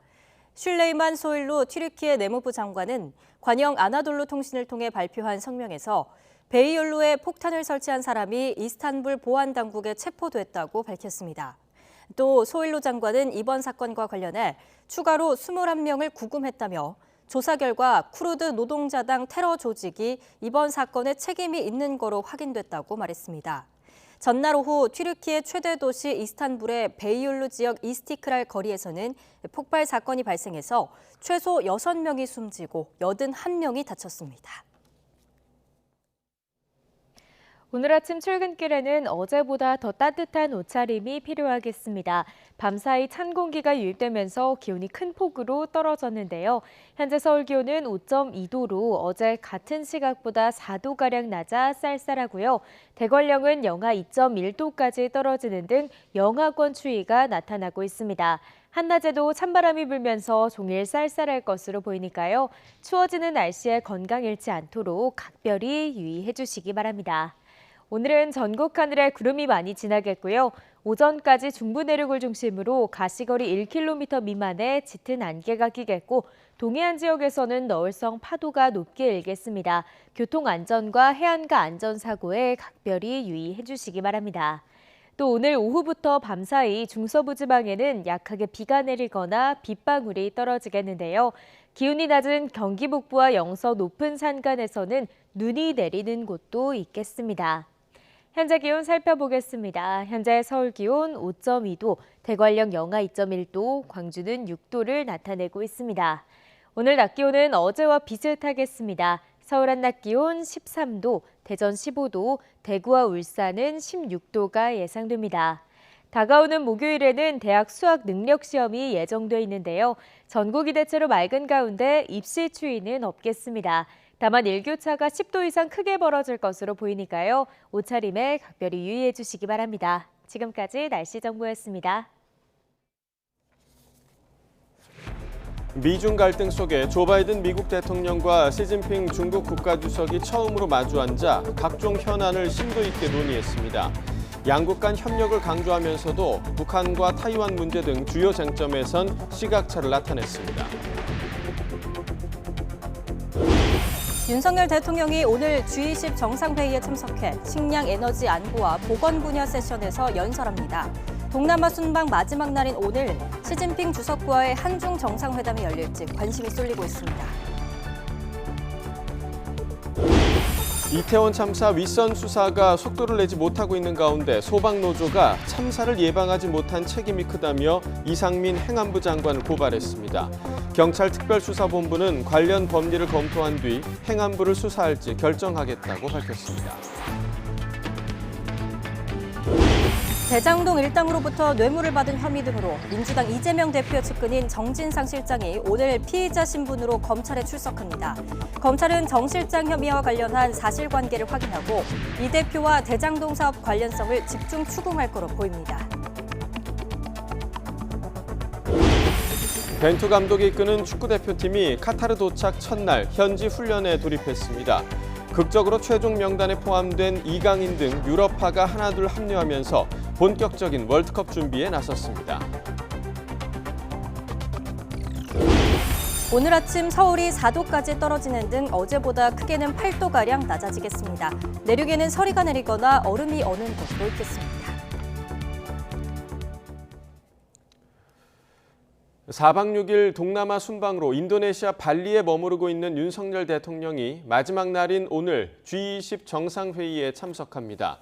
슐레이만 소일루 튀르키예 내무부 장관은 관영 아나돌루 통신을 통해 발표한 성명에서 베이올루에 폭탄을 설치한 사람이 이스탄불 보안당국에 체포됐다고 밝혔습니다. 또 소일루 장관은 이번 사건과 관련해 추가로 21명을 구금했다며 조사 결과 쿠르드 노동자당 테러 조직이 이번 사건에 책임이 있는 거로 확인됐다고 말했습니다. 전날 오후 튀르키예 최대 도시 이스탄불의 베이올루 지역 이스티크랄 거리에서는 폭발 사건이 발생해서 최소 6명이 숨지고 81명이 다쳤습니다. 오늘 아침 출근길에는 어제보다 더 따뜻한 옷차림이 필요하겠습니다. 밤사이 찬 공기가 유입되면서 기온이 큰 폭으로 떨어졌는데요. 현재 서울 기온은 5.2도로 어제 같은 시각보다 4도가량 낮아 쌀쌀하고요. 대관령은 영하 2.1도까지 떨어지는 등 영하권 추위가 나타나고 있습니다. 한낮에도 찬바람이 불면서 종일 쌀쌀할 것으로 보이니까요. 추워지는 날씨에 건강 잃지 않도록 각별히 유의해 주시기 바랍니다. 오늘은 전국 하늘에 구름이 많이 지나겠고요. 오전까지 중부 내륙을 중심으로 가시거리 1km 미만의 짙은 안개가 끼겠고 동해안 지역에서는 너울성 파도가 높게 일겠습니다. 교통안전과 해안가 안전사고에 각별히 유의해 주시기 바랍니다. 또 오늘 오후부터 밤사이 중서부 지방에는 약하게 비가 내리거나 빗방울이 떨어지겠는데요. 기온이 낮은 경기 북부와 영서 높은 산간에서는 눈이 내리는 곳도 있겠습니다. 현재 기온 살펴보겠습니다. 현재 서울 기온 5.2도, 대관령 영하 2.1도, 광주는 6도를 나타내고 있습니다. 오늘 낮 기온은 어제와 비슷하겠습니다. 서울 한낮 기온 13도, 대전 15도, 대구와 울산은 16도가 예상됩니다. 다가오는 목요일에는 대학 수학 능력 시험이 예정돼 있는데요. 전국이 대체로 맑은 가운데 입시 추위는 없겠습니다. 다만 일교차가 10도 이상 크게 벌어질 것으로 보이니까요. 옷차림에 각별히 유의해 주시기 바랍니다. 지금까지 날씨 정보였습니다. 미중 갈등 속에 조 바이든 미국 대통령과 시진핑 중국 국가주석이 처음으로 마주 앉아 각종 현안을 심도 있게 논의했습니다. 양국 간 협력을 강조하면서도 북한과 타이완 문제 등 주요 쟁점에선 시각차를 나타냈습니다. 윤석열 대통령이 오늘 G20 정상회의에 참석해 식량 에너지 안보와 보건 분야 세션에서 연설합니다. 동남아 순방 마지막 날인 오늘 시진핑 주석과의 한중 정상회담이 열릴지 관심이 쏠리고 있습니다. 이태원 참사 윗선 수사가 속도를 내지 못하고 있는 가운데 소방노조가 참사를 예방하지 못한 책임이 크다며 이상민 행안부 장관을 고발했습니다. 경찰특별수사본부는 관련 법리를 검토한 뒤 행안부를 수사할지 결정하겠다고 밝혔습니다. 대장동 일당으로부터 뇌물을 받은 혐의 등으로 민주당 이재명 대표 측근인 정진상 실장이 오늘 피의자 신분으로 검찰에 출석합니다. 검찰은 정 실장 혐의와 관련한 사실관계를 확인하고 이 대표와 대장동 사업 관련성을 집중 추궁할 거로 보입니다. 벤투 감독이 이끄는 축구대표팀이 카타르 도착 첫날 현지 훈련에 돌입했습니다. 극적으로 최종 명단에 포함된 이강인 등 유럽파가 하나둘 합류하면서 본격적인 월드컵 준비에 나섰습니다. 오늘 아침 서울이 4도까지 떨어지는 등 어제보다 크게는 8도가량 낮아지겠습니다. 내륙에는 서리가 내리거나 얼음이 어는 곳도 있겠습니다. 4박 6일 동남아 순방으로 인도네시아 발리에 머무르고 있는 윤석열 대통령이 마지막 날인 오늘 G20 정상회의에 참석합니다.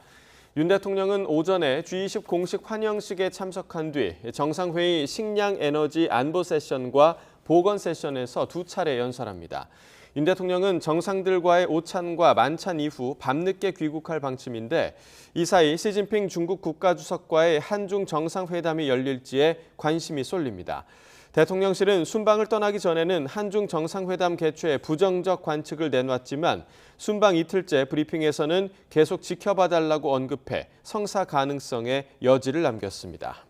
윤 대통령은 오전에 G20 공식 환영식에 참석한 뒤 정상회의 식량, 에너지, 안보 세션과 보건 세션에서 2차례 연설합니다. 윤 대통령은 정상들과의 오찬과 만찬 이후 밤늦게 귀국할 방침인데 이 사이 시진핑 중국 국가주석과의 한중 정상회담이 열릴지에 관심이 쏠립니다. 대통령실은 순방을 떠나기 전에는 한중 정상회담 개최에 부정적 관측을 내놨지만 순방 이틀째 브리핑에서는 계속 지켜봐달라고 언급해 성사 가능성에 여지를 남겼습니다.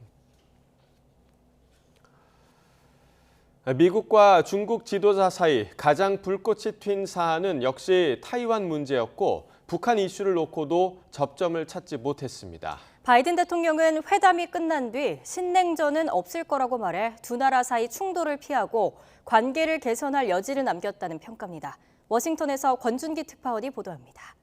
미국과 중국 지도자 사이 가장 불꽃이 튄 사안은 역시 타이완 문제였고 북한 이슈를 놓고도 접점을 찾지 못했습니다. 바이든 대통령은 회담이 끝난 뒤 신냉전은 없을 거라고 말해 두 나라 사이 충돌을 피하고 관계를 개선할 여지를 남겼다는 평가입니다. 워싱턴에서 권준기 특파원이 보도합니다.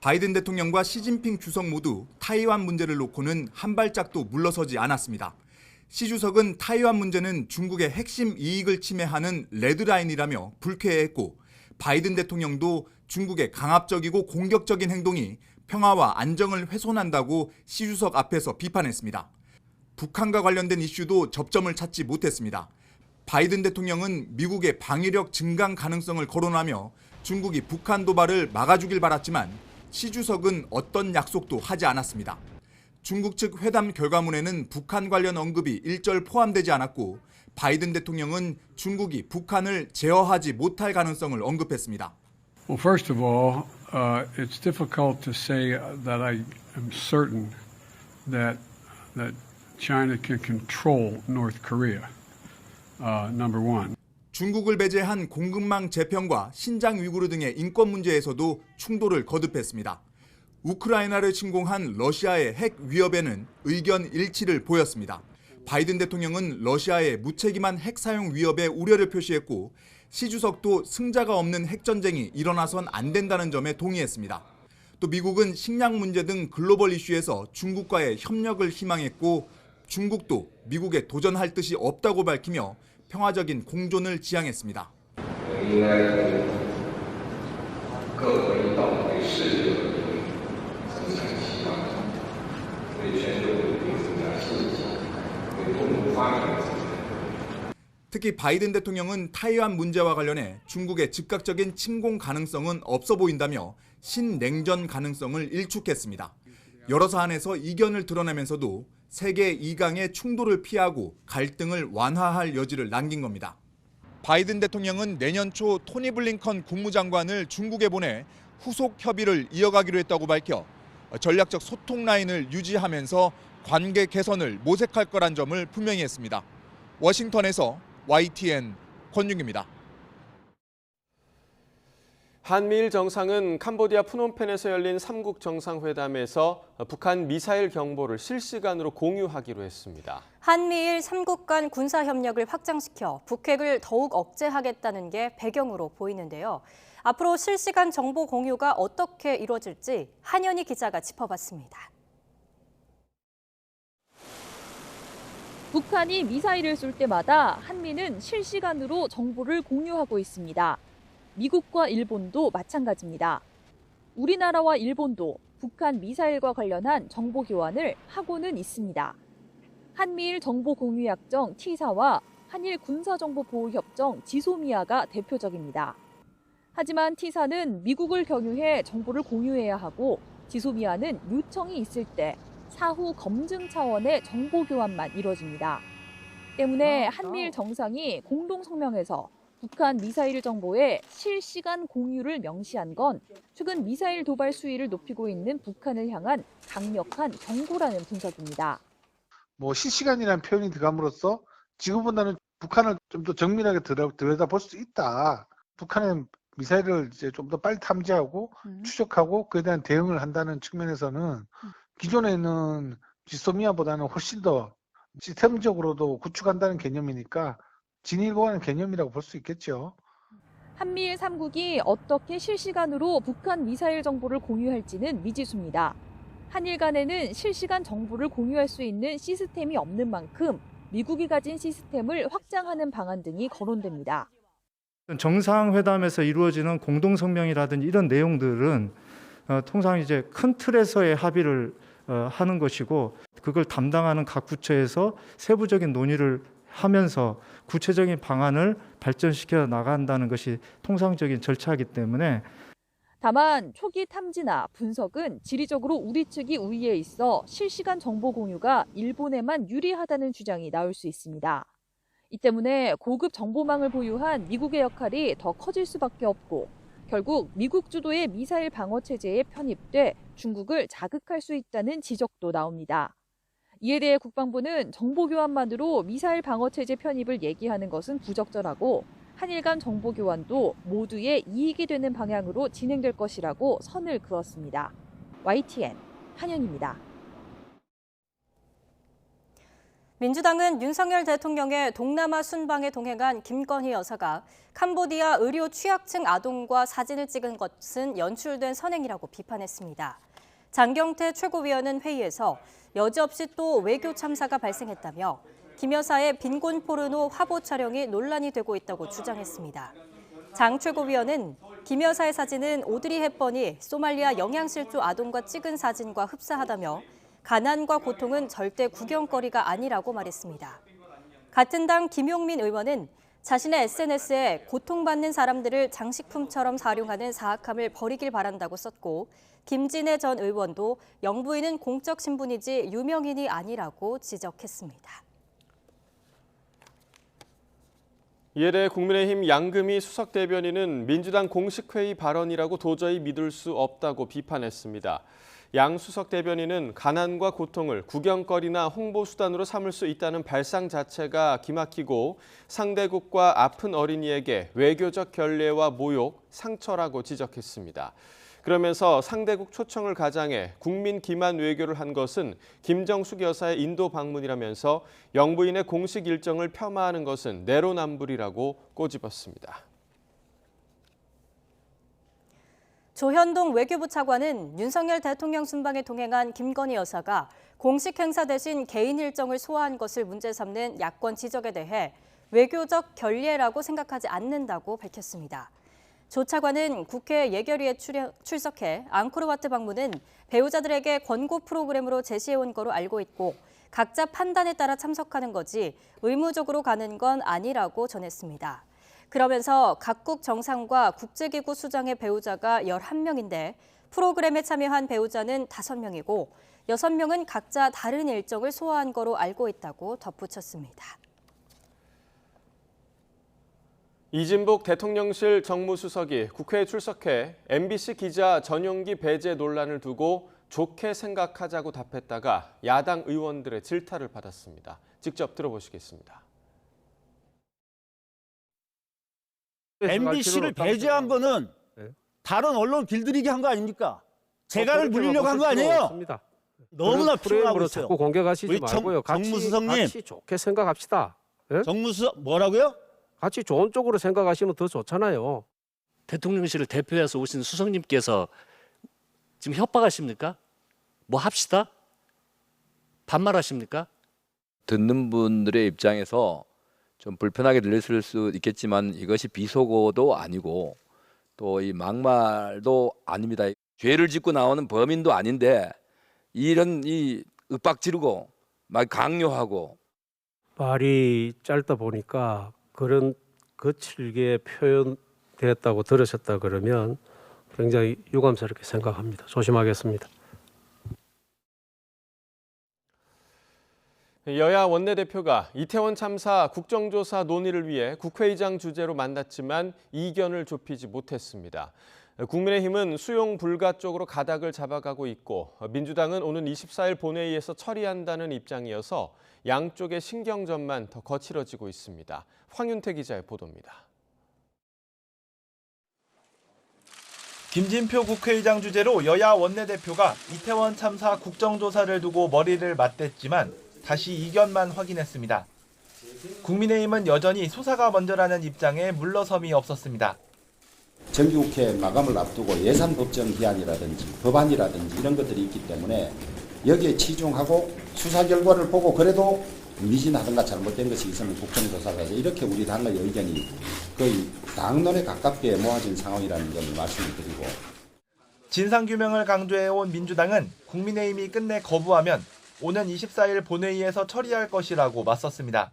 바이든 대통령과 시진핑 주석 모두 타이완 문제를 놓고는 한 발짝도 물러서지 않았습니다. 시 주석은 타이완 문제는 중국의 핵심 이익을 침해하는 레드라인이라며 불쾌해했고 바이든 대통령도 중국의 강압적이고 공격적인 행동이 평화와 안정을 훼손한다고 시 주석 앞에서 비판했습니다. 북한과 관련된 이슈도 접점을 찾지 못했습니다. 바이든 대통령은 미국의 방위력 증강 가능성을 거론하며 중국이 북한 도발을 막아주길 바랐지만 시 주석은 어떤 약속도 하지 않았습니다. 중국 측 회담 결과문에는 북한 관련 언급이 일절 포함되지 않았고 바이든 대통령은 중국이 북한을 제어하지 못할 가능성을 언급했습니다. Well, first of all, it's difficult to say that I am certain that China can control North Korea. Number one. 중국을 배제한 공급망 재편과 신장 위구르 등의 인권 문제에서도 충돌을 거듭했습니다. 우크라이나를 침공한 러시아의 핵 위협에는 의견 일치를 보였습니다. 바이든 대통령은 러시아의 무책임한 핵 사용 위협에 우려를 표시했고 시 주석도 승자가 없는 핵전쟁이 일어나선 안 된다는 점에 동의했습니다. 또 미국은 식량 문제 등 글로벌 이슈에서 중국과의 협력을 희망했고 중국도 미국에 도전할 뜻이 없다고 밝히며 평화적인 공존을 지향했습니다. 특히 바이든 대통령은 타이완 문제와 관련해 중국의 즉각적인 침공 가능성은 없어 보인다며 신냉전 가능성을 일축했습니다. 여러 사안에서 이견을 드러내면서도 세계 2강의 충돌을 피하고 갈등을 완화할 여지를 남긴 겁니다. 바이든 대통령은 내년 초 토니 블링컨 국무장관을 중국에 보내 후속 협의를 이어가기로 했다고 밝혀 전략적 소통 라인을 유지하면서 관계 개선을 모색할 거란 점을 분명히 했습니다. 워싱턴에서 YTN 권윤기입니다. 한미일 정상은 캄보디아 프놈펜에서 열린 3국 정상회담에서 북한 미사일 경보를 실시간으로 공유하기로 했습니다. 한미일 3국 간 군사 협력을 확장시켜 북핵을 더욱 억제하겠다는 게 배경으로 보이는데요. 앞으로 실시간 정보 공유가 어떻게 이루어질지 한현희 기자가 짚어봤습니다. 북한이 미사일을 쏠 때마다 한미는 실시간으로 정보를 공유하고 있습니다. 미국과 일본도 마찬가지입니다. 우리나라와 일본도 북한 미사일과 관련한 정보 교환을 하고는 있습니다. 한미일 정보공유약정 T사와 한일 군사정보보호협정 지소미아가 대표적입니다. 하지만 T사는 미국을 경유해 정보를 공유해야 하고 지소미아는 요청이 있을 때 사후 검증 차원의 정보 교환만 이뤄집니다. 때문에 한미일 정상이 공동성명에서 북한 미사일 정보의 실시간 공유를 명시한 건 최근 미사일 도발 수위를 높이고 있는 북한을 향한 강력한 경고라는 분석입니다. 실시간이라는 표현이 들어감으로써 지금보다는 북한을 좀 더 정밀하게 들여다볼 수 있다. 북한의 미사일을 이제 좀 더 빨리 탐지하고 추적하고 그에 대한 대응을 한다는 측면에서는 기존에 있는 지소미아보다는 훨씬 더 시스템적으로도 구축한다는 개념이니까 진일보하는 개념이라고 볼 수 있겠죠. 한미일 3국이 어떻게 실시간으로 북한 미사일 정보를 공유할지는 미지수입니다. 한일 간에는 실시간 정보를 공유할 수 있는 시스템이 없는 만큼 미국이 가진 시스템을 확장하는 방안 등이 거론됩니다. 정상회담에서 이루어지는 공동성명이라든지 이런 내용들은 통상 이제 큰 틀에서의 합의를 하는 것이고 그걸 담당하는 각 부처에서 세부적인 논의를 하면서 구체적인 방안을 발전시켜 나간다는 것이 통상적인 절차이기 때문에 다만 초기 탐지나 분석은 지리적으로 우리 측이 우위에 있어 실시간 정보 공유가 일본에만 유리하다는 주장이 나올 수 있습니다. 이 때문에 고급 정보망을 보유한 미국의 역할이 더 커질 수밖에 없고 결국 미국 주도의 미사일 방어 체제에 편입돼 중국을 자극할 수 있다는 지적도 나옵니다. 이에 대해 국방부는 정보 교환만으로 미사일 방어 체제 편입을 얘기하는 것은 부적절하고 한일 간 정보 교환도 모두의 이익이 되는 방향으로 진행될 것이라고 선을 그었습니다. YTN 한현입니다. 민주당은 윤석열 대통령의 동남아 순방에 동행한 김건희 여사가 캄보디아 의료 취약층 아동과 사진을 찍은 것은 연출된 선행이라고 비판했습니다. 장경태 최고위원은 회의에서 여지없이 또 외교 참사가 발생했다며 김 여사의 빈곤 포르노 화보 촬영이 논란이 되고 있다고 주장했습니다. 장 최고위원은 김 여사의 사진은 오드리 헵번이 소말리아 영양실조 아동과 찍은 사진과 흡사하다며 가난과 고통은 절대 구경거리가 아니라고 말했습니다. 같은 당 김용민 의원은 자신의 SNS에 고통받는 사람들을 장식품처럼 사용하는 사악함을 버리길 바란다고 썼고 김진애 전 의원도 영부인은 공적 신분이지 유명인이 아니라고 지적했습니다. 이에 대해 국민의힘 양금희 수석대변인은 민주당 공식회의 발언이라고 도저히 믿을 수 없다고 비판했습니다. 양 수석대변인은 가난과 고통을 구경거리나 홍보수단으로 삼을 수 있다는 발상 자체가 기막히고 상대국과 아픈 어린이에게 외교적 결례와 모욕, 상처라고 지적했습니다. 그러면서 상대국 초청을 가장해 국민 기만 외교를 한 것은 김정숙 여사의 인도 방문이라면서 영부인의 공식 일정을 폄하하는 것은 내로남불이라고 꼬집었습니다. 조현동 외교부 차관은 윤석열 대통령 순방에 동행한 김건희 여사가 공식 행사 대신 개인 일정을 소화한 것을 문제 삼는 야권 지적에 대해 외교적 결례라고 생각하지 않는다고 밝혔습니다. 조 차관은 국회 예결위에 출석해 앙코르와트 방문은 배우자들에게 권고 프로그램으로 제시해온 거로 알고 있고 각자 판단에 따라 참석하는 거지 의무적으로 가는 건 아니라고 전했습니다. 그러면서 각국 정상과 국제기구 수장의 배우자가 11명인데 프로그램에 참여한 배우자는 5명이고 6명은 각자 다른 일정을 소화한 거로 알고 있다고 덧붙였습니다. 이진복 대통령실 정무수석이 국회에 출석해 MBC 기자 전용기 배제 논란을 두고 좋게 생각하자고 답했다가 야당 의원들의 질타를 받았습니다. 직접 들어보시겠습니다. MBC를 배제한 거는 다른 언론 길들이게 한 거 아닙니까? 재갈을 물리려고 한 거 아니에요? 너무나 피곤하고 있어요. 자꾸 공격하시지 우리 말고요. 정무수석님, 같이 좋게 생각합시다. 예? 정무수석 뭐라고요? 같이 좋은 쪽으로 생각하시면 더 좋잖아요. 대통령실을 대표해서 오신 수석님께서 지금 협박하십니까? 뭐 합시다? 반말하십니까? 듣는 분들의 입장에서 좀 불편하게 들렸을 수 있겠지만 이것이 비속어도 아니고 또 이 막말도 아닙니다. 죄를 짓고 나오는 범인도 아닌데 이런 이 윽박 지르고 막 강요하고 말이 짧다 보니까 그런 거칠게 표현되었다고 들으셨다 그러면 굉장히 유감스럽게 생각합니다. 조심하겠습니다. 여야 원내대표가 이태원 참사 국정조사 논의를 위해 국회의장 주재로 만났지만 이견을 좁히지 못했습니다. 국민의힘은 수용 불가 쪽으로 가닥을 잡아가고 있고 민주당은 오는 24일 본회의에서 처리한다는 입장이어서 양쪽의 신경전만 더 거칠어지고 있습니다. 황윤태 기자의 보도입니다. 김진표 국회의장 주재로 여야 원내대표가 이태원 참사 국정조사를 두고 머리를 맞댔지만 다시 이견만 확인했습니다. 국민의힘은 여전히 수사가 먼저라는 입장에 물러섬이 없었습니다. 정기국회 마감을 앞두고 예산법정 기한이라든지 법안이라든지 이런 것들이 있기 때문에 여기에 치중하고 수사 결과를 보고 그래도 미진하든가 잘못된 것이 있으면 국정조사가 해서 이렇게 우리 당의 의견이 거의 당론에 가깝게 모아진 상황이라는 점을 말씀을 드리고 진상규명을 강조해온 민주당은 국민의힘이 끝내 거부하면 오는 24일 본회의에서 처리할 것이라고 맞섰습니다.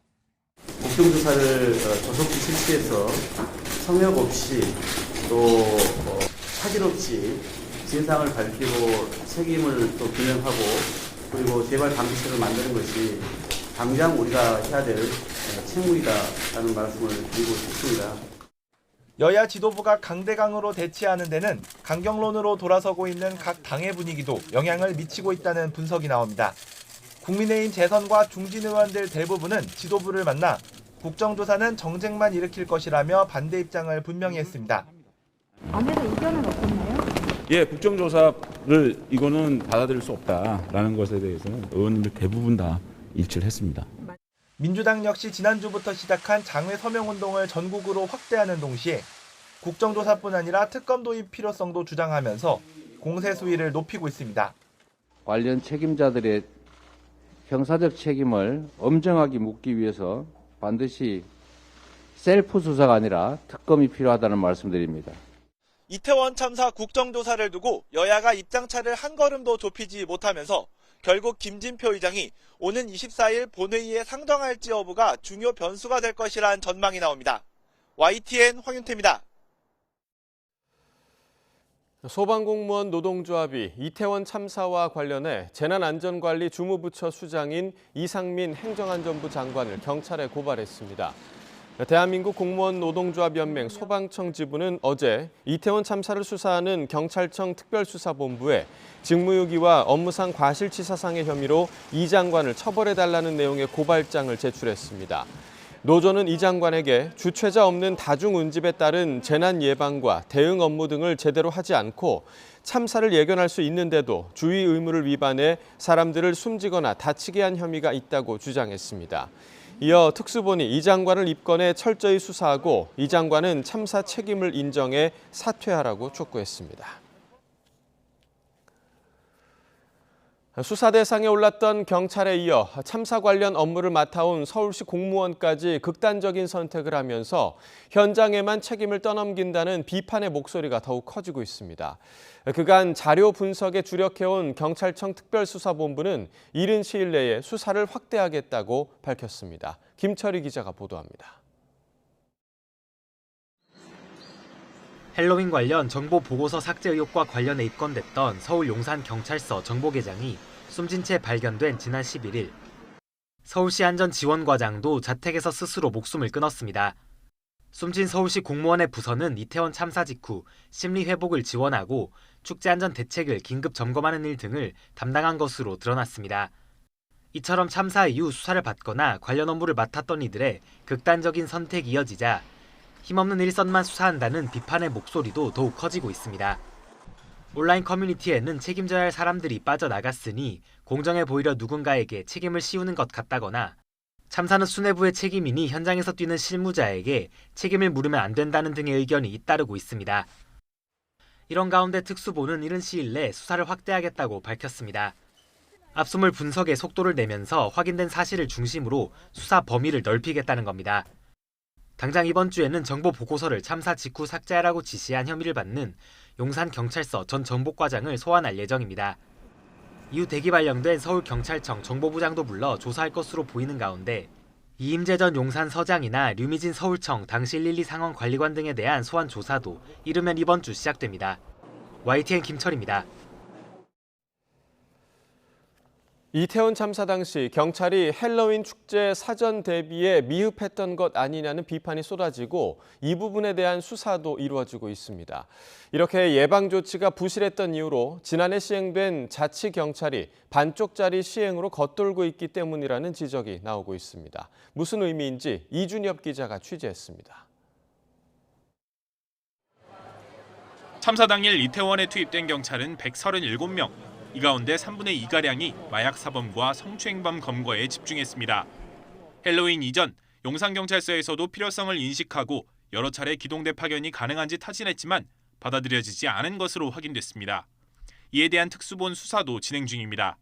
국정조사를 조속히 실시해서 성역 없이 또 사실 없이 진상을 밝히고 책임을 또 규명하고 그리고 재발 방지책을 만드는 것이 당장 우리가 해야 될 책무이다라는 말씀을 드리고 싶습니다. 여야 지도부가 강대강으로 대치하는 데는 강경론으로 돌아서고 있는 각 당의 분위기도 영향을 미치고 있다는 분석이 나옵니다. 국민의힘 재선과 중진 의원들 대부분은 지도부를 만나 국정조사는 정쟁만 일으킬 것이라며 반대 입장을 분명히 했습니다. 안에서 의견은 어떻나요? 예, 국정조사를 이거는 받아들일 수 없다라는 것에 대해서는 의원님들 대부분 다 일치를 했습니다. 민주당 역시 지난주부터 시작한 장외 서명운동을 전국으로 확대하는 동시에 국정조사뿐 아니라 특검 도입 필요성도 주장하면서 공세 수위를 높이고 있습니다. 관련 책임자들의 형사적 책임을 엄정하게 묻기 위해서 반드시 셀프 수사가 아니라 특검이 필요하다는 말씀드립니다. 이태원 참사 국정조사를 두고 여야가 입장차를 한 걸음도 좁히지 못하면서 결국 김진표 의장이 오는 24일 본회의에 상정할지 여부가 중요 변수가 될 것이란 전망이 나옵니다. YTN 황윤태입니다. 소방공무원 노동조합이 이태원 참사와 관련해 재난안전관리 주무부처 수장인 이상민 행정안전부 장관을 경찰에 고발했습니다. 대한민국 공무원 노동조합연맹 소방청 지부는 어제 이태원 참사를 수사하는 경찰청 특별수사본부에 직무유기와 업무상 과실치사상의 혐의로 이 장관을 처벌해달라는 내용의 고발장을 제출했습니다. 노조는 이 장관에게 주최자 없는 다중운집에 따른 재난 예방과 대응 업무 등을 제대로 하지 않고 참사를 예견할 수 있는데도 주의 의무를 위반해 사람들을 숨지거나 다치게 한 혐의가 있다고 주장했습니다. 이어 특수본이 이 장관을 입건해 철저히 수사하고 이 장관은 참사 책임을 인정해 사퇴하라고 촉구했습니다. 수사 대상에 올랐던 경찰에 이어 참사 관련 업무를 맡아온 서울시 공무원까지 극단적인 선택을 하면서 현장에만 책임을 떠넘긴다는 비판의 목소리가 더욱 커지고 있습니다. 그간 자료 분석에 주력해온 경찰청 특별수사본부는 이른 시일 내에 수사를 확대하겠다고 밝혔습니다. 김철희 기자가 보도합니다. 헬로윈 관련 정보 보고서 삭제 의혹과 관련해 입건됐던 서울 용산경찰서 정보계장이 숨진 채 발견된 지난 11일. 서울시 안전지원과장도 자택에서 스스로 목숨을 끊었습니다. 숨진 서울시 공무원의 부서는 이태원 참사 직후 심리회복을 지원하고 축제안전 대책을 긴급 점검하는 일 등을 담당한 것으로 드러났습니다. 이처럼 참사 이후 수사를 받거나 관련 업무를 맡았던 이들의 극단적인 선택이 이어지자 힘없는 일선만 수사한다는 비판의 목소리도 더욱 커지고 있습니다. 온라인 커뮤니티에는 책임져야 할 사람들이 빠져나갔으니 공정해 보이려 누군가에게 책임을 씌우는 것 같다거나 참사는 수뇌부의 책임이니 현장에서 뛰는 실무자에게 책임을 물으면 안 된다는 등의 의견이 잇따르고 있습니다. 이런 가운데 특수본은 이른 시일 내 수사를 확대하겠다고 밝혔습니다. 압수물 분석에 속도를 내면서 확인된 사실을 중심으로 수사 범위를 넓히겠다는 겁니다. 당장 이번 주에는 정보 보고서를 참사 직후 삭제하라고 지시한 혐의를 받는 용산경찰서 전 정보과장을 소환할 예정입니다. 이후 대기 발령된 서울경찰청 정보부장도 불러 조사할 것으로 보이는 가운데 이임재 전 용산서장이나 류미진 서울청 당시 112 상황관리관 등에 대한 소환 조사도 이르면 이번 주 시작됩니다. YTN 김철입니다. 이태원 참사 당시 경찰이 헬로윈 축제 사전 대비에 미흡했던 것 아니냐는 비판이 쏟아지고 이 부분에 대한 수사도 이루어지고 있습니다. 이렇게 예방 조치가 부실했던 이유로 지난해 시행된 자치경찰이 반쪽짜리 시행으로 겉돌고 있기 때문이라는 지적이 나오고 있습니다. 무슨 의미인지 이준엽 기자가 취재했습니다. 참사 당일 이태원에 투입된 경찰은 137명. 이 가운데 3분의 2가량이 마약 사범과 성추행범 검거에 집중했습니다. 헬로윈 이전 용산경찰서에서도 필요성을 인식하고 여러 차례 기동대 파견이 가능한지 타진했지만 받아들여지지 않은 것으로 확인됐습니다. 이에 대한 특수본 수사도 진행 중입니다.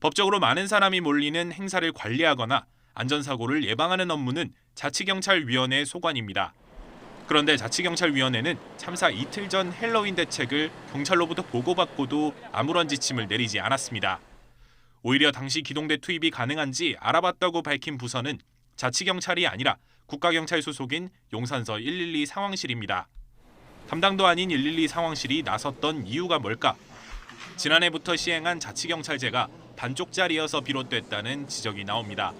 법적으로 많은 사람이 몰리는 행사를 관리하거나 안전사고를 예방하는 업무는 자치경찰위원회의 소관입니다. 그런데 자치경찰위원회는 참사 이틀 전 헬로윈 대책을 경찰로부터 보고받고도 아무런 지침을 내리지 않았습니다. 오히려 당시 기동대 투입이 가능한지 알아봤다고 밝힌 부서는 자치경찰이 아니라 국가경찰 소속인 용산서 112 상황실입니다. 담당도 아닌 112 상황실이 나섰던 이유가 뭘까? 지난해부터 시행한 자치경찰제가 반쪽짜리여서 비롯됐다는 지적이 나옵니다.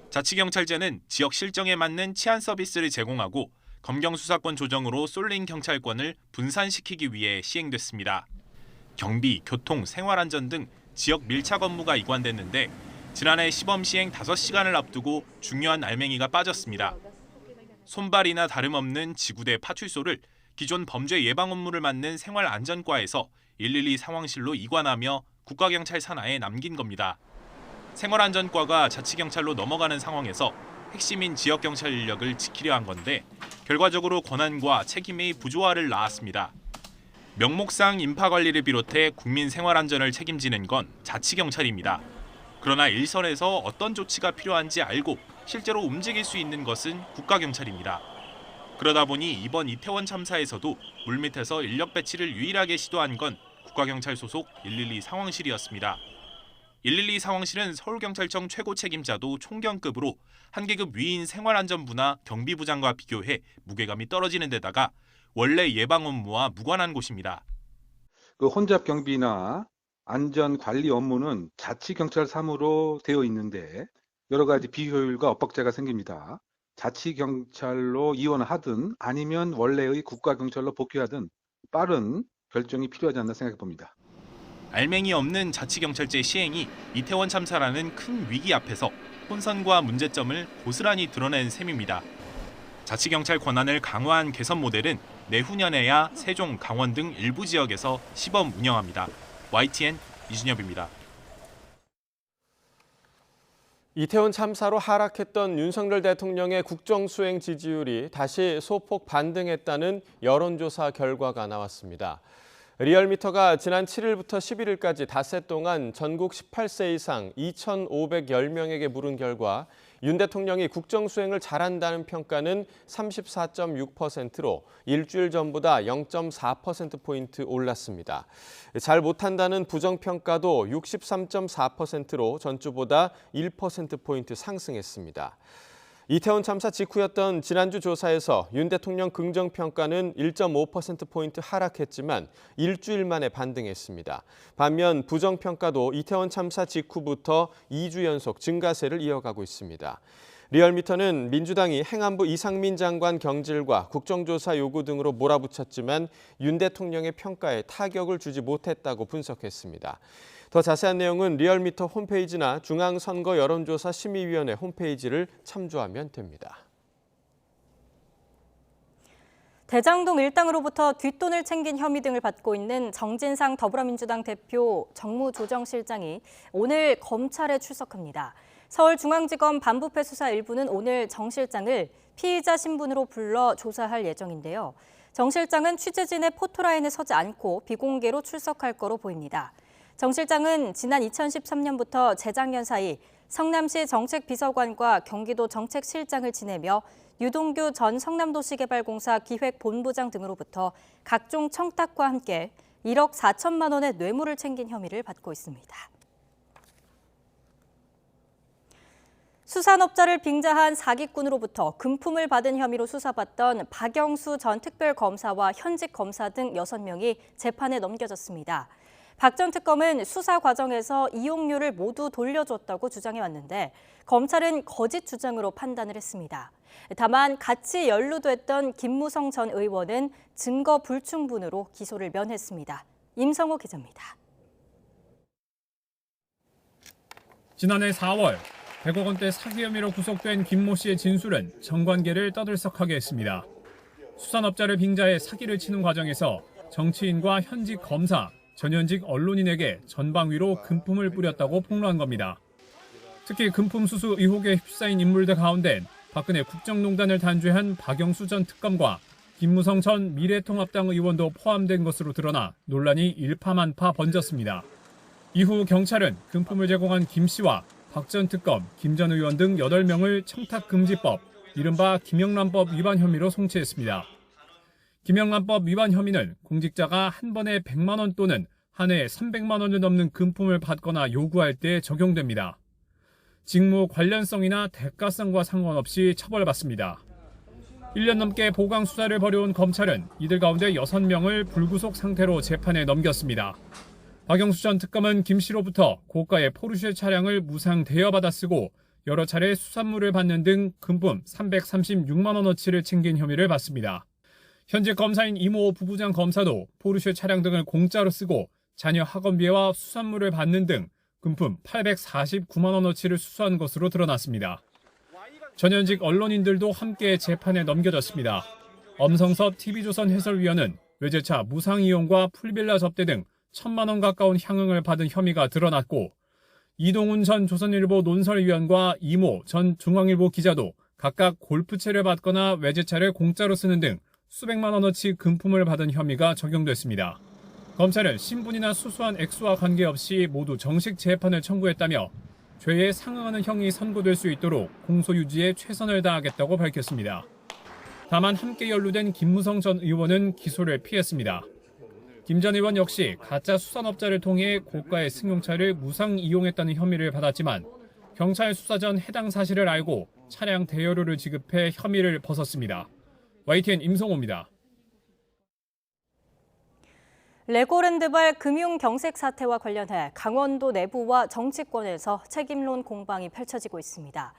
자치경찰제는 지역 실정에 맞는 치안 서비스를 제공하고 검경 수사권 조정으로 쏠린 경찰권을 분산시키기 위해 시행됐습니다. 경비, 교통, 생활안전 등 지역 밀착 업무가 이관됐는데 지난해 시범 시행 5시간을 앞두고 중요한 알맹이가 빠졌습니다. 손발이나 다름없는 지구대 파출소를 기존 범죄 예방 업무를 맡는 생활안전과에서 112 상황실로 이관하며 국가경찰 산하에 남긴 겁니다. 생활안전과가 자치경찰로 넘어가는 상황에서 핵심인 지역경찰 인력을 지키려 한 건데 결과적으로 권한과 책임의 부조화를 낳았습니다. 명목상 인파관리를 비롯해 국민 생활안전을 책임지는 건 자치경찰입니다. 그러나 일선에서 어떤 조치가 필요한지 알고 실제로 움직일 수 있는 것은 국가경찰입니다. 그러다 보니 이번 이태원 참사에서도 물밑에서 인력 배치를 유일하게 시도한 건 국가경찰 소속 112 상황실이었습니다. 112 상황실은 서울경찰청 최고 책임자도 총경급으로 한 계급 위인 생활안전부나 경비부장과 비교해 무게감이 떨어지는 데다가 원래 예방 업무와 무관한 곳입니다. 혼잡 경비나 안전 관리 업무는 자치경찰 사무로 되어 있는데 여러 가지 비효율과 엇박자가 생깁니다. 자치경찰로 이원하든 아니면 원래의 국가경찰로 복귀하든 빠른 결정이 필요하지 않나 생각해 봅니다. 알맹이 없는 자치경찰제 시행이 이태원 참사라는 큰 위기 앞에서 혼선과 문제점을 고스란히 드러낸 셈입니다. 자치경찰 권한을 강화한 개선 모델은 내후년에야 세종, 강원 등 일부 지역에서 시범 운영합니다. YTN 이준엽입니다. 이태원 참사로 하락했던 윤석열 대통령의 국정수행 지지율이 다시 소폭 반등했다는 여론조사 결과가 나왔습니다. 리얼미터가 지난 7일부터 11일까지 닷새 동안 전국 18세 이상 2,510명에게 물은 결과 윤 대통령이 국정수행을 잘한다는 평가는 34.6%로 일주일 전보다 0.4%포인트 올랐습니다. 잘 못한다는 부정평가도 63.4%로 전주보다 1%포인트 상승했습니다. 이태원 참사 직후였던 지난주 조사에서 윤 대통령 긍정평가는 1.5%포인트 하락했지만 일주일 만에 반등했습니다. 반면 부정평가도 이태원 참사 직후부터 2주 연속 증가세를 이어가고 있습니다. 리얼미터는 민주당이 행안부 이상민 장관 경질과 국정조사 요구 등으로 몰아붙였지만 윤 대통령의 평가에 타격을 주지 못했다고 분석했습니다. 더 자세한 내용은 리얼미터 홈페이지나 중앙선거 여론조사 심의위원회 홈페이지를 참조하면 됩니다. 대장동 일당으로부터 뒷돈을 챙긴 혐의 등을 받고 있는 정진상 더불어민주당 대표 정무조정실장이 오늘 검찰에 출석합니다. 서울중앙지검 반부패 수사 1부는 오늘 정 실장을 피의자 신분으로 불러 조사할 예정인데요. 정 실장은 취재진의 포토라인에 서지 않고 비공개로 출석할 거로 보입니다. 정 실장은 지난 2013년부터 재작년 사이 성남시 정책비서관과 경기도 정책실장을 지내며 유동규 전 성남도시개발공사 기획본부장 등으로부터 각종 청탁과 함께 1억 4천만 원의 뇌물을 챙긴 혐의를 받고 있습니다. 수산업자를 빙자한 사기꾼으로부터 금품을 받은 혐의로 수사받던 박영수 전 특별검사와 현직 검사 등 6명이 재판에 넘겨졌습니다. 박 전 특검은 수사 과정에서 이용료를 모두 돌려줬다고 주장해왔는데 검찰은 거짓 주장으로 판단을 했습니다. 다만 같이 연루됐던 김무성 전 의원은 증거 불충분으로 기소를 면했습니다. 임성호 기자입니다. 지난해 4월 100억 원대 사기 혐의로 구속된 김모 씨의 진술은 정관계를 떠들썩하게 했습니다. 수산업자를 빙자해 사기를 치는 과정에서 정치인과 현직 검사, 전현직 언론인에게 전방위로 금품을 뿌렸다고 폭로한 겁니다. 특히 금품 수수 의혹에 휩싸인 인물들 가운데 박근혜 국정농단을 단죄한 박영수 전 특검과 김무성 전 미래통합당 의원도 포함된 것으로 드러나 논란이 일파만파 번졌습니다. 이후 경찰은 금품을 제공한 김 씨와 박 전 특검, 김 전 의원 등 8명을 청탁금지법, 이른바 김영란법 위반 혐의로 송치했습니다. 김영란법 위반 혐의는 공직자가 한 번에 100만 원 또는 한 해에 300만 원을 넘는 금품을 받거나 요구할 때 적용됩니다. 직무 관련성이나 대가성과 상관없이 처벌받습니다. 1년 넘게 보강 수사를 벌여온 검찰은 이들 가운데 6명을 불구속 상태로 재판에 넘겼습니다. 박영수 전 특검은 김 씨로부터 고가의 포르쉐 차량을 무상 대여받아 쓰고 여러 차례 수산물을 받는 등 금품 336만 원어치를 챙긴 혐의를 받습니다. 현재 검사인 이모 부부장 검사도 포르쉐 차량 등을 공짜로 쓰고 자녀 학원비와 수산물을 받는 등 금품 849만 원어치를 수수한 것으로 드러났습니다. 전현직 언론인들도 함께 재판에 넘겨졌습니다. 엄성섭 TV조선 해설위원은 외제차 무상 이용과 풀빌라 접대 등 1,000만 원 가까운 향응을 받은 혐의가 드러났고 이동훈 전 조선일보 논설위원과 이모 전 중앙일보 기자도 각각 골프채를 받거나 외제차를 공짜로 쓰는 등 수백만 원어치 금품을 받은 혐의가 적용됐습니다. 검찰은 신분이나 수수한 액수와 관계없이 모두 정식 재판을 청구했다며 죄에 상응하는 형이 선고될 수 있도록 공소 유지에 최선을 다하겠다고 밝혔습니다. 다만 함께 연루된 김무성 전 의원은 기소를 피했습니다. 김 전 의원 역시 가짜 수산업자를 통해 고가의 승용차를 무상 이용했다는 혐의를 받았지만 경찰 수사 전 해당 사실을 알고 차량 대여료를 지급해 혐의를 벗었습니다. YTN 임성호입니다. 레고랜드발 금융경색 사태와 관련해 강원도 내부와 정치권에서 책임론 공방이 펼쳐지고 있습니다.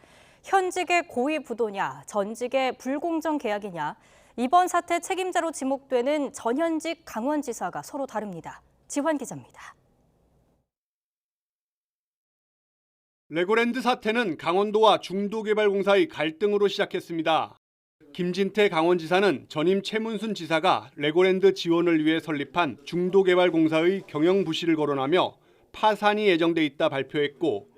현직의 고위 부도냐, 전직의 불공정 계약이냐, 이번 사태 책임자로 지목되는 전현직 강원지사가 서로 다릅니다. 지환 기자입니다. 레고랜드 사태는 강원도와 중도개발공사의 갈등으로 시작했습니다. 김진태 강원지사는 전임 최문순 지사가 레고랜드 지원을 위해 설립한 중도개발공사의 경영 부실을 거론하며 파산이 예정돼 있다 발표했고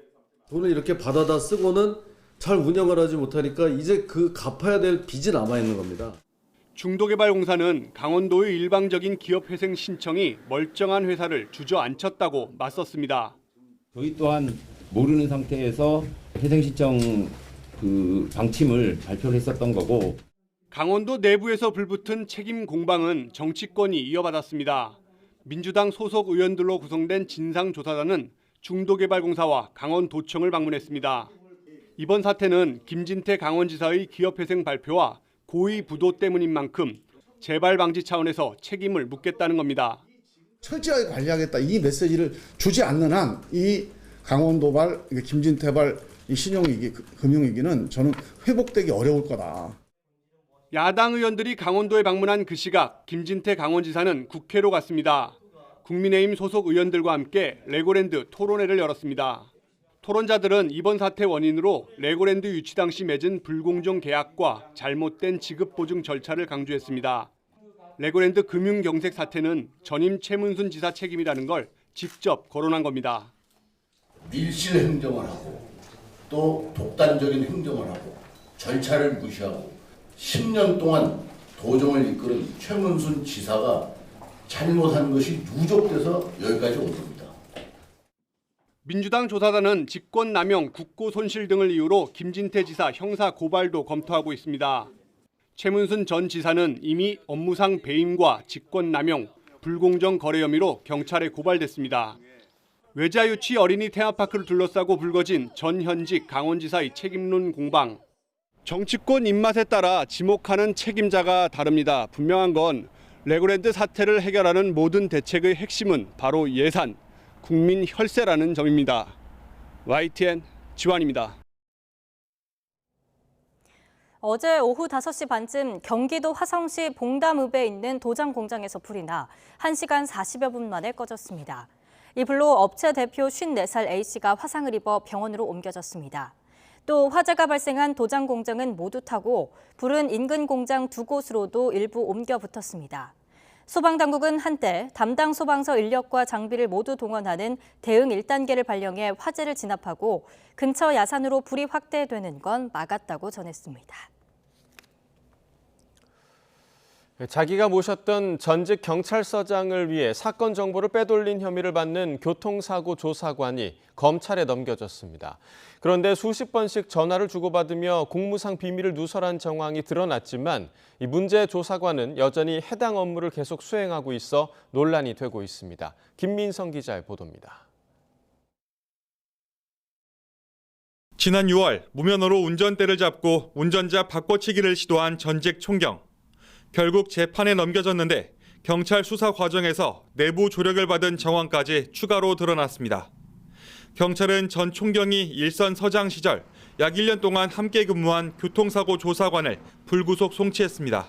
돈을 이렇게 받아다 쓰고는 잘 운영을 하지 못하니까 이제 그 갚아야 될 빚이 남아있는 겁니다. 중도개발공사는 강원도의 일방적인 기업회생 신청이 멀쩡한 회사를 주저앉혔다고 맞섰습니다. 저희 또한 모르는 상태에서 회생 신청 방침을 발표를 했었던 거고. 강원도 내부에서 불붙은 책임 공방은 정치권이 이어받았습니다. 민주당 소속 의원들로 구성된 진상조사단은 중도개발공사와 강원도청을 방문했습니다. 이번 사태는 김진태 강원지사의 기업회생 발표와 고의 부도 때문인 만큼 재발 방지 차원에서 책임을 묻겠다는 겁니다. 철저하게 관리하겠다 이 메시지를 주지 않는 한 이 강원도발, 김진태발 이 신용위기, 금융위기는 저는 회복되기 어려울 거다. 야당 의원들이 강원도에 방문한 그 시각 김진태 강원지사는 국회로 갔습니다. 국민의힘 소속 의원들과 함께 레고랜드 토론회를 열었습니다. 토론자들은 이번 사태 원인으로 레고랜드 유치 당시 맺은 불공정 계약과 잘못된 지급 보증 절차를 강조했습니다. 레고랜드 금융경색 사태는 전임 최문순 지사 책임이라는 걸 직접 거론한 겁니다. 밀실 행정을 하고 또 독단적인 행정을 하고 절차를 무시하고 10년 동안 도정을 이끌은 최문순 지사가 잘못한 것이 누적돼서 여기까지 온 겁니다. 민주당 조사단은 직권남용, 국고손실 등을 이유로 김진태 지사 형사 고발도 검토하고 있습니다. 최문순 전 지사는 이미 업무상 배임과 직권남용, 불공정 거래 혐의로 경찰에 고발됐습니다. 외자 유치 어린이 테마파크를 둘러싸고 불거진 전 현직 강원지사의 책임론 공방. 정치권 입맛에 따라 지목하는 책임자가 다릅니다. 분명한 건 레고랜드 사태를 해결하는 모든 대책의 핵심은 바로 예산, 국민 혈세라는 점입니다. YTN 지환입니다. 어제 오후 5시 반쯤 경기도 화성시 봉담읍에 있는 도장 공장에서 불이 나 1시간 40여 분 만에 꺼졌습니다. 이 불로 업체 대표 54살 A씨가 화상을 입어 병원으로 옮겨졌습니다. 또 화재가 발생한 도장 공장은 모두 타고 불은 인근 공장 2곳으로도 일부 옮겨 붙었습니다. 소방당국은 한때 담당 소방서 인력과 장비를 모두 동원하는 대응 1단계를 발령해 화재를 진압하고 근처 야산으로 불이 확대되는 건 막았다고 전했습니다. 자기가 모셨던 전직 경찰서장을 위해 사건 정보를 빼돌린 혐의를 받는 교통사고 조사관이 검찰에 넘겨졌습니다. 그런데 수십 번씩 전화를 주고받으며 공무상 비밀을 누설한 정황이 드러났지만 이 문제 조사관은 여전히 해당 업무를 계속 수행하고 있어 논란이 되고 있습니다. 김민성 기자의 보도입니다. 지난 6월 무면허로 운전대를 잡고 운전자 바꿔치기를 시도한 전직 총경. 결국 재판에 넘겨졌는데 경찰 수사 과정에서 내부 조력을 받은 정황까지 추가로 드러났습니다. 경찰은 전 총경이 일선 서장 시절 약 1년 동안 함께 근무한 교통사고 조사관을 불구속 송치했습니다.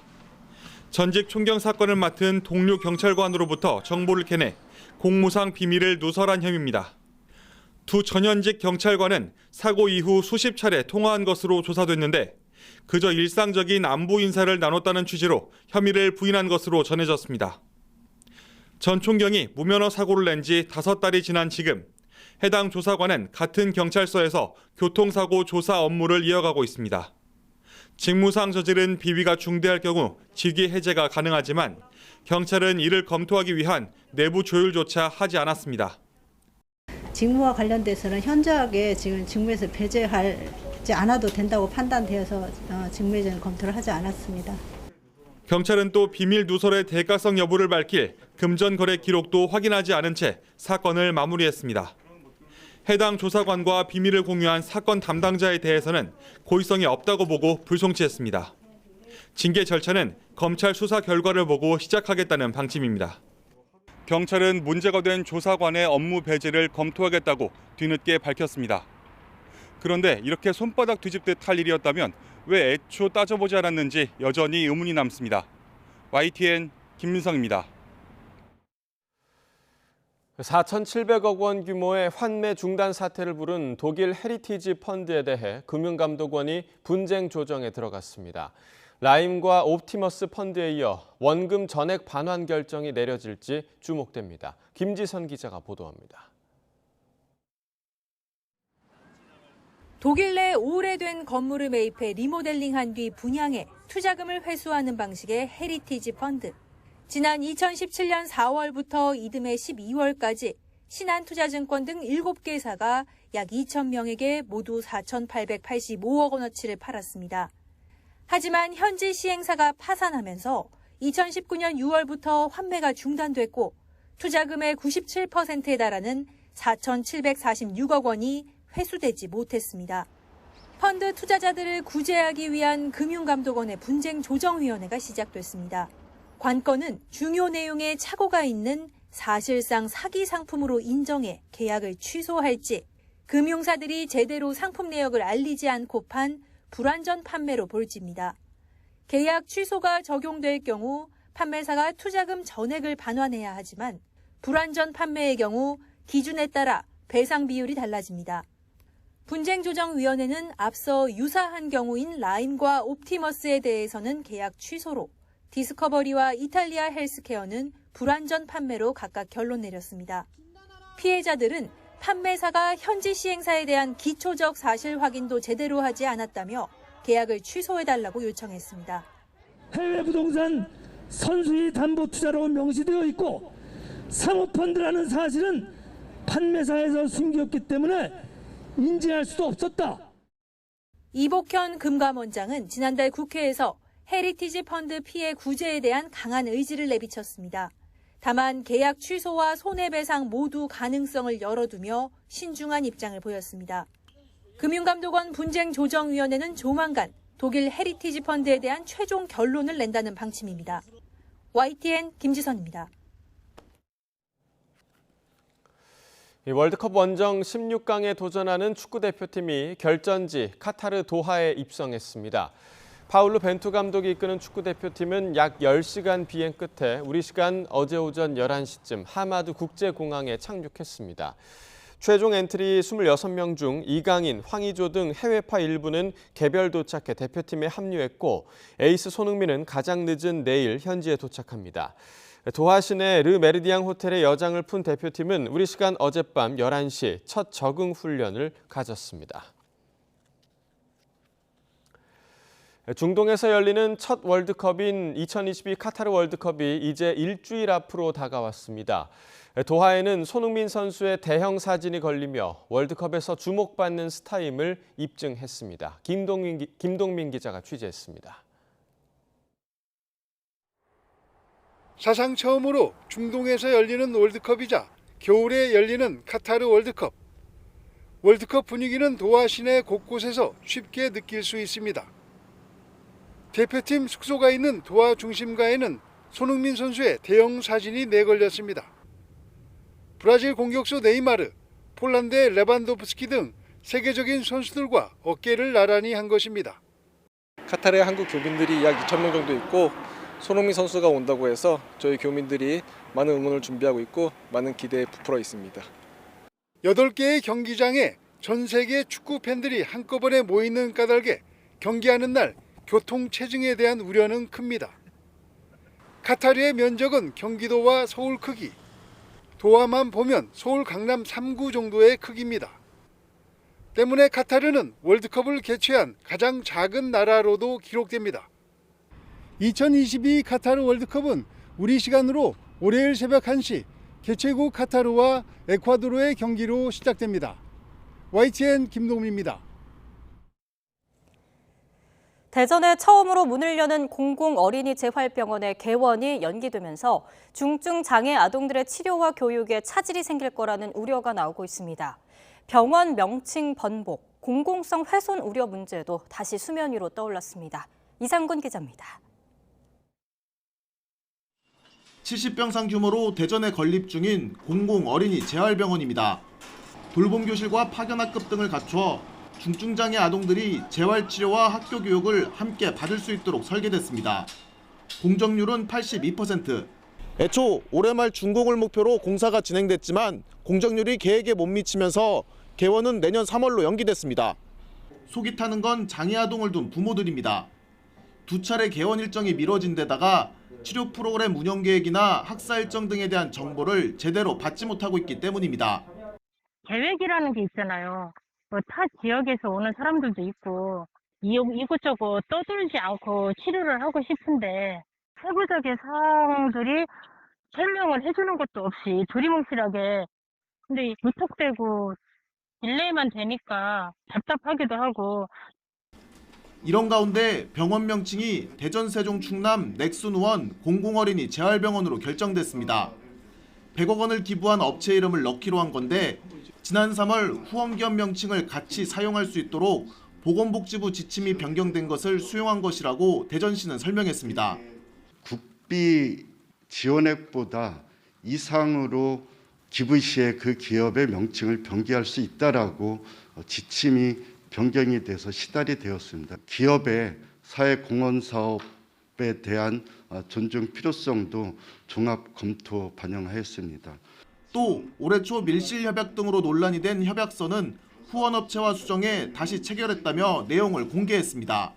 전직 총경 사건을 맡은 동료 경찰관으로부터 정보를 캐내 공무상 비밀을 누설한 혐의입니다. 두 전현직 경찰관은 사고 이후 수십 차례 통화한 것으로 조사됐는데 그저 일상적인 안부 인사를 나눴다는 취지로 혐의를 부인한 것으로 전해졌습니다. 전 총경이 무면허 사고를 낸 지 5달이 지난 지금 해당 조사관은 같은 경찰서에서 교통사고 조사 업무를 이어가고 있습니다. 직무상 저지른 비위가 중대할 경우 직위 해제가 가능하지만 경찰은 이를 검토하기 위한 내부 조율조차 하지 않았습니다. 직무와 관련돼서는 현저하게 지금 직무에서 배제하지 않아도 된다고 판단되어서 직무에는 검토를 하지 않았습니다. 경찰은 또 비밀 누설의 대가성 여부를 밝힐 금전 거래 기록도 확인하지 않은 채 사건을 마무리했습니다. 해당 조사관과 비밀을 공유한 사건 담당자에 대해서는 고의성이 없다고 보고 불송치했습니다. 징계 절차는 검찰 수사 결과를 보고 시작하겠다는 방침입니다. 경찰은 문제가 된 조사관의 업무 배제를 검토하겠다고 뒤늦게 밝혔습니다. 그런데 이렇게 손바닥 뒤집듯 할 일이었다면 왜 애초 따져보지 않았는지 여전히 의문이 남습니다. YTN 김민성입니다. 4,700억 원 규모의 환매 중단 사태를 부른 독일 헤리티지 펀드에 대해 금융감독원이 분쟁 조정에 들어갔습니다. 라임과 옵티머스 펀드에 이어 원금 전액 반환 결정이 내려질지 주목됩니다. 김지선 기자가 보도합니다. 독일 내 오래된 건물을 매입해 리모델링한 뒤 분양해 투자금을 회수하는 방식의 헤리티지 펀드. 지난 2017년 4월부터 이듬해 12월까지 신한투자증권 등 7개사가 약 2,000명에게 모두 4,885억 원어치를 팔았습니다. 하지만 현지 시행사가 파산하면서 2019년 6월부터 환매가 중단됐고 투자금의 97%에 달하는 4,746억 원이 회수되지 못했습니다. 펀드 투자자들을 구제하기 위한 금융감독원의 분쟁조정위원회가 시작됐습니다. 관건은 중요 내용에 착오가 있는 사실상 사기 상품으로 인정해 계약을 취소할지, 금융사들이 제대로 상품 내역을 알리지 않고 판 불완전 판매로 볼지입니다. 계약 취소가 적용될 경우 판매사가 투자금 전액을 반환해야 하지만 불완전 판매의 경우 기준에 따라 배상 비율이 달라집니다. 분쟁조정위원회는 앞서 유사한 경우인 라임과 옵티머스에 대해서는 계약 취소로, 디스커버리와 이탈리아 헬스케어는 불완전 판매로 각각 결론 내렸습니다. 피해자들은 판매사가 현지 시행사에 대한 기초적 사실 확인도 제대로 하지 않았다며 계약을 취소해달라고 요청했습니다. 해외 부동산 선수의 담보 투자로 명시되어 있고 상호펀드라는 사실은 판매사에서 숨겼기 때문에 인지할 수도 없었다. 이복현 금감원장은 지난달 국회에서 헤리티지 펀드 피해 구제에 대한 강한 의지를 내비쳤습니다. 다만 계약 취소와 손해배상 모두 가능성을 열어두며 신중한 입장을 보였습니다. 금융감독원 분쟁조정위원회는 조만간 독일 헤리티지 펀드에 대한 최종 결론을 낸다는 방침입니다. YTN 김지선입니다. 월드컵 원정 16강에 도전하는 축구대표팀이 결전지 카타르 도하에 입성했습니다. 파울루 벤투 감독이 이끄는 축구대표팀은 약 10시간 비행 끝에 우리 시간 어제 오전 11시쯤 하마드 국제공항에 착륙했습니다. 최종 엔트리 26명 중 이강인, 황의조 등 해외파 일부는 개별 도착해 대표팀에 합류했고 에이스 손흥민은 가장 늦은 내일 현지에 도착합니다. 도하 시내 르 메르디앙 호텔에 여장을 푼 대표팀은 우리 시간 어젯밤 11시 첫 적응 훈련을 가졌습니다. 중동에서 열리는 첫 월드컵인 2022 카타르 월드컵이 이제 일주일 앞으로 다가왔습니다. 도하에는 손흥민 선수의 대형 사진이 걸리며 월드컵에서 주목받는 스타임을 입증했습니다. 김동민 기자가 취재했습니다. 사상 처음으로 중동에서 열리는 월드컵이자 겨울에 열리는 카타르 월드컵. 월드컵 분위기는 도하 시내 곳곳에서 쉽게 느낄 수 있습니다. 대표팀 숙소가 있는 도하 중심가에는 손흥민 선수의 대형 사진이 내걸렸습니다. 브라질 공격수 네이마르, 폴란드의 레반도프스키 등 세계적인 선수들과 어깨를 나란히 한 것입니다. 카타르에 한국 교민들이 약 2,000명 정도 있고 손흥민 선수가 온다고 해서 저희 교민들이 많은 응원을 준비하고 있고 많은 기대에 부풀어 있습니다. 8개의 경기장에 전 세계 축구 팬들이 한꺼번에 모이는 까닭에 경기하는 날 교통 체증에 대한 우려는 큽니다. 카타르의 면적은 경기도와 서울 크기, 도하만 보면 서울 강남 3구 정도의 크기입니다. 때문에 카타르는 월드컵을 개최한 가장 작은 나라로도 기록됩니다. 2022 카타르 월드컵은 우리 시간으로 월요일 새벽 1시 개최국 카타르와 에콰도르의 경기로 시작됩니다. YTN 김동민입니다. 대전에 처음으로 문을 여는 공공어린이재활병원의 개원이 연기되면서 중증 장애 아동들의 치료와 교육에 차질이 생길 거라는 우려가 나오고 있습니다. 병원 명칭 번복, 공공성 훼손 우려 문제도 다시 수면 위로 떠올랐습니다. 이상군 기자입니다. 70병상 규모로 대전에 건립 중인 공공어린이재활병원입니다. 돌봄교실과 파견학급 등을 갖춰 중증장애 아동들이 재활치료와 학교교육을 함께 받을 수 있도록 설계됐습니다. 공정률은 82%. 애초 올해 말 준공을 목표로 공사가 진행됐지만 공정률이 계획에 못 미치면서 개원은 내년 3월로 연기됐습니다. 속이 타는 건 장애 아동을 둔 부모들입니다. 2차례 개원 일정이 미뤄진 데다가 치료 프로그램 운영 계획이나 학사 일정 등에 대한 정보를 제대로 받지 못하고 있기 때문입니다. 계획이라는 게 있잖아요. 타 지역에서 오는 사람들도 있고 이곳저곳 떠들지 않고 치료를 하고 싶은데 세부적인 사항들이 설명을 해주는 것도 없이 두리뭉실하게 근데 무턱대고 딜레이만 되니까 답답하기도 하고. 이런 가운데 병원 명칭이 대전 세종 충남 넥슨원 공공어린이 재활병원으로 결정됐습니다. 100억 원을 기부한 업체 이름을 넣기로 한 건데 지난 3월 후원기업 명칭을 같이 사용할 수 있도록 보건복지부 지침이 변경된 것을 수용한 것이라고 대전시는 설명했습니다. 국비 지원액보다 이상으로 기부 시에 그 기업의 명칭을 변경할 수 있다라고 지침이 변경이 돼서 시달이 되었습니다. 기업의 사회공헌사업에 대한 존중 필요성도 종합 검토 반영하였습니다. 또 올해 초 밀실협약 등으로 논란이 된 협약서는 후원업체와 수정해 다시 체결했다며 내용을 공개했습니다.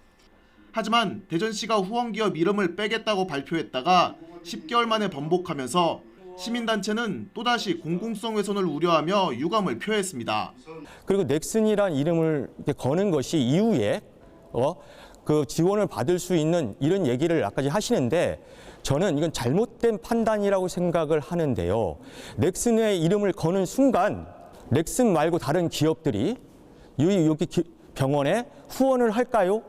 하지만 대전시가 후원기업 이름을 빼겠다고 발표했다가 10개월 만에 번복하면서 시민단체는 또다시 공공성 훼손을 우려하며 유감을 표했습니다. 그리고 넥슨이란 이름을 거는 것이 이후에 그 지원을 받을 수 있는 이런 얘기를 아까 하시는데 저는 이건 잘못된 판단이라고 생각을 하는데요. 넥슨의 이름을 거는 순간 넥슨 말고 다른 기업들이 여기 병원에 후원을 할까요?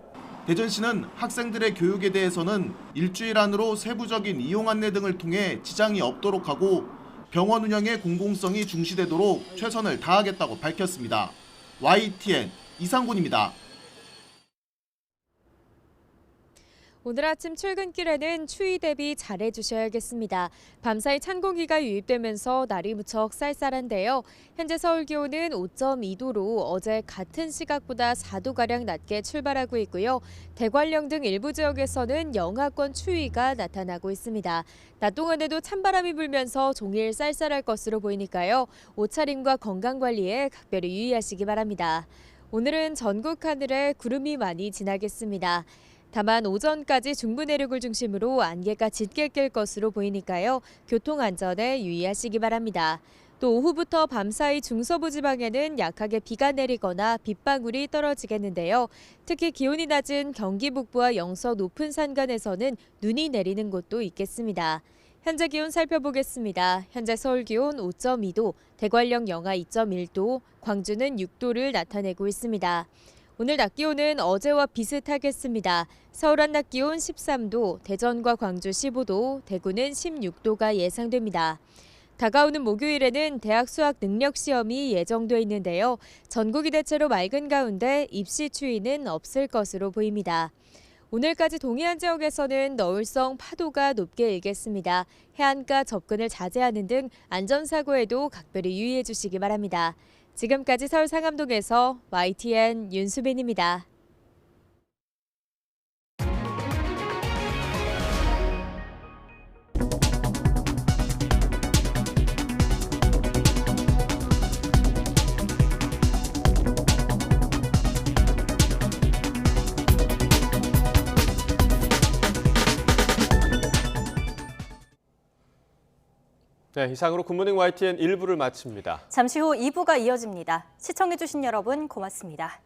대전시는 학생들의 교육에 대해서는 일주일 안으로 세부적인 이용 안내 등을 통해 지장이 없도록 하고 병원 운영의 공공성이 중시되도록 최선을 다하겠다고 밝혔습니다. YTN 이상군입니다. 오늘 아침 출근길에는 추위 대비 잘해주셔야겠습니다. 밤사이 찬 공기가 유입되면서 날이 무척 쌀쌀한데요. 현재 서울 기온은 5.2도로 어제 같은 시각보다 4도가량 낮게 출발하고 있고요. 대관령 등 일부 지역에서는 영하권 추위가 나타나고 있습니다. 낮 동안에도 찬바람이 불면서 종일 쌀쌀할 것으로 보이니까요. 옷차림과 건강관리에 각별히 유의하시기 바랍니다. 오늘은 전국 하늘에 구름이 많이 지나겠습니다. 다만 오전까지 중부 내륙을 중심으로 안개가 짙게 낄 것으로 보이니까요. 교통 안전에 유의하시기 바랍니다. 또 오후부터 밤사이 중서부 지방에는 약하게 비가 내리거나 빗방울이 떨어지겠는데요. 특히 기온이 낮은 경기 북부와 영서 높은 산간에서는 눈이 내리는 곳도 있겠습니다. 현재 기온 살펴보겠습니다. 현재 서울 기온 5.2도, 대관령 영하 2.1도, 광주는 6도를 나타내고 있습니다. 오늘 낮 기온은 어제와 비슷하겠습니다. 서울 한낮 기온 13도, 대전과 광주 15도, 대구는 16도가 예상됩니다. 다가오는 목요일에는 대학 수학 능력 시험이 예정돼 있는데요. 전국이 대체로 맑은 가운데 입시 추위는 없을 것으로 보입니다. 오늘까지 동해안 지역에서는 너울성 파도가 높게 일겠습니다. 해안가 접근을 자제하는 등 안전사고에도 각별히 유의해 주시기 바랍니다. 지금까지 서울 상암동에서 YTN 윤수빈입니다. 네, 이상으로 굿모닝 YTN 1부를 마칩니다. 잠시 후 2부가 이어집니다. 시청해주신 여러분 고맙습니다.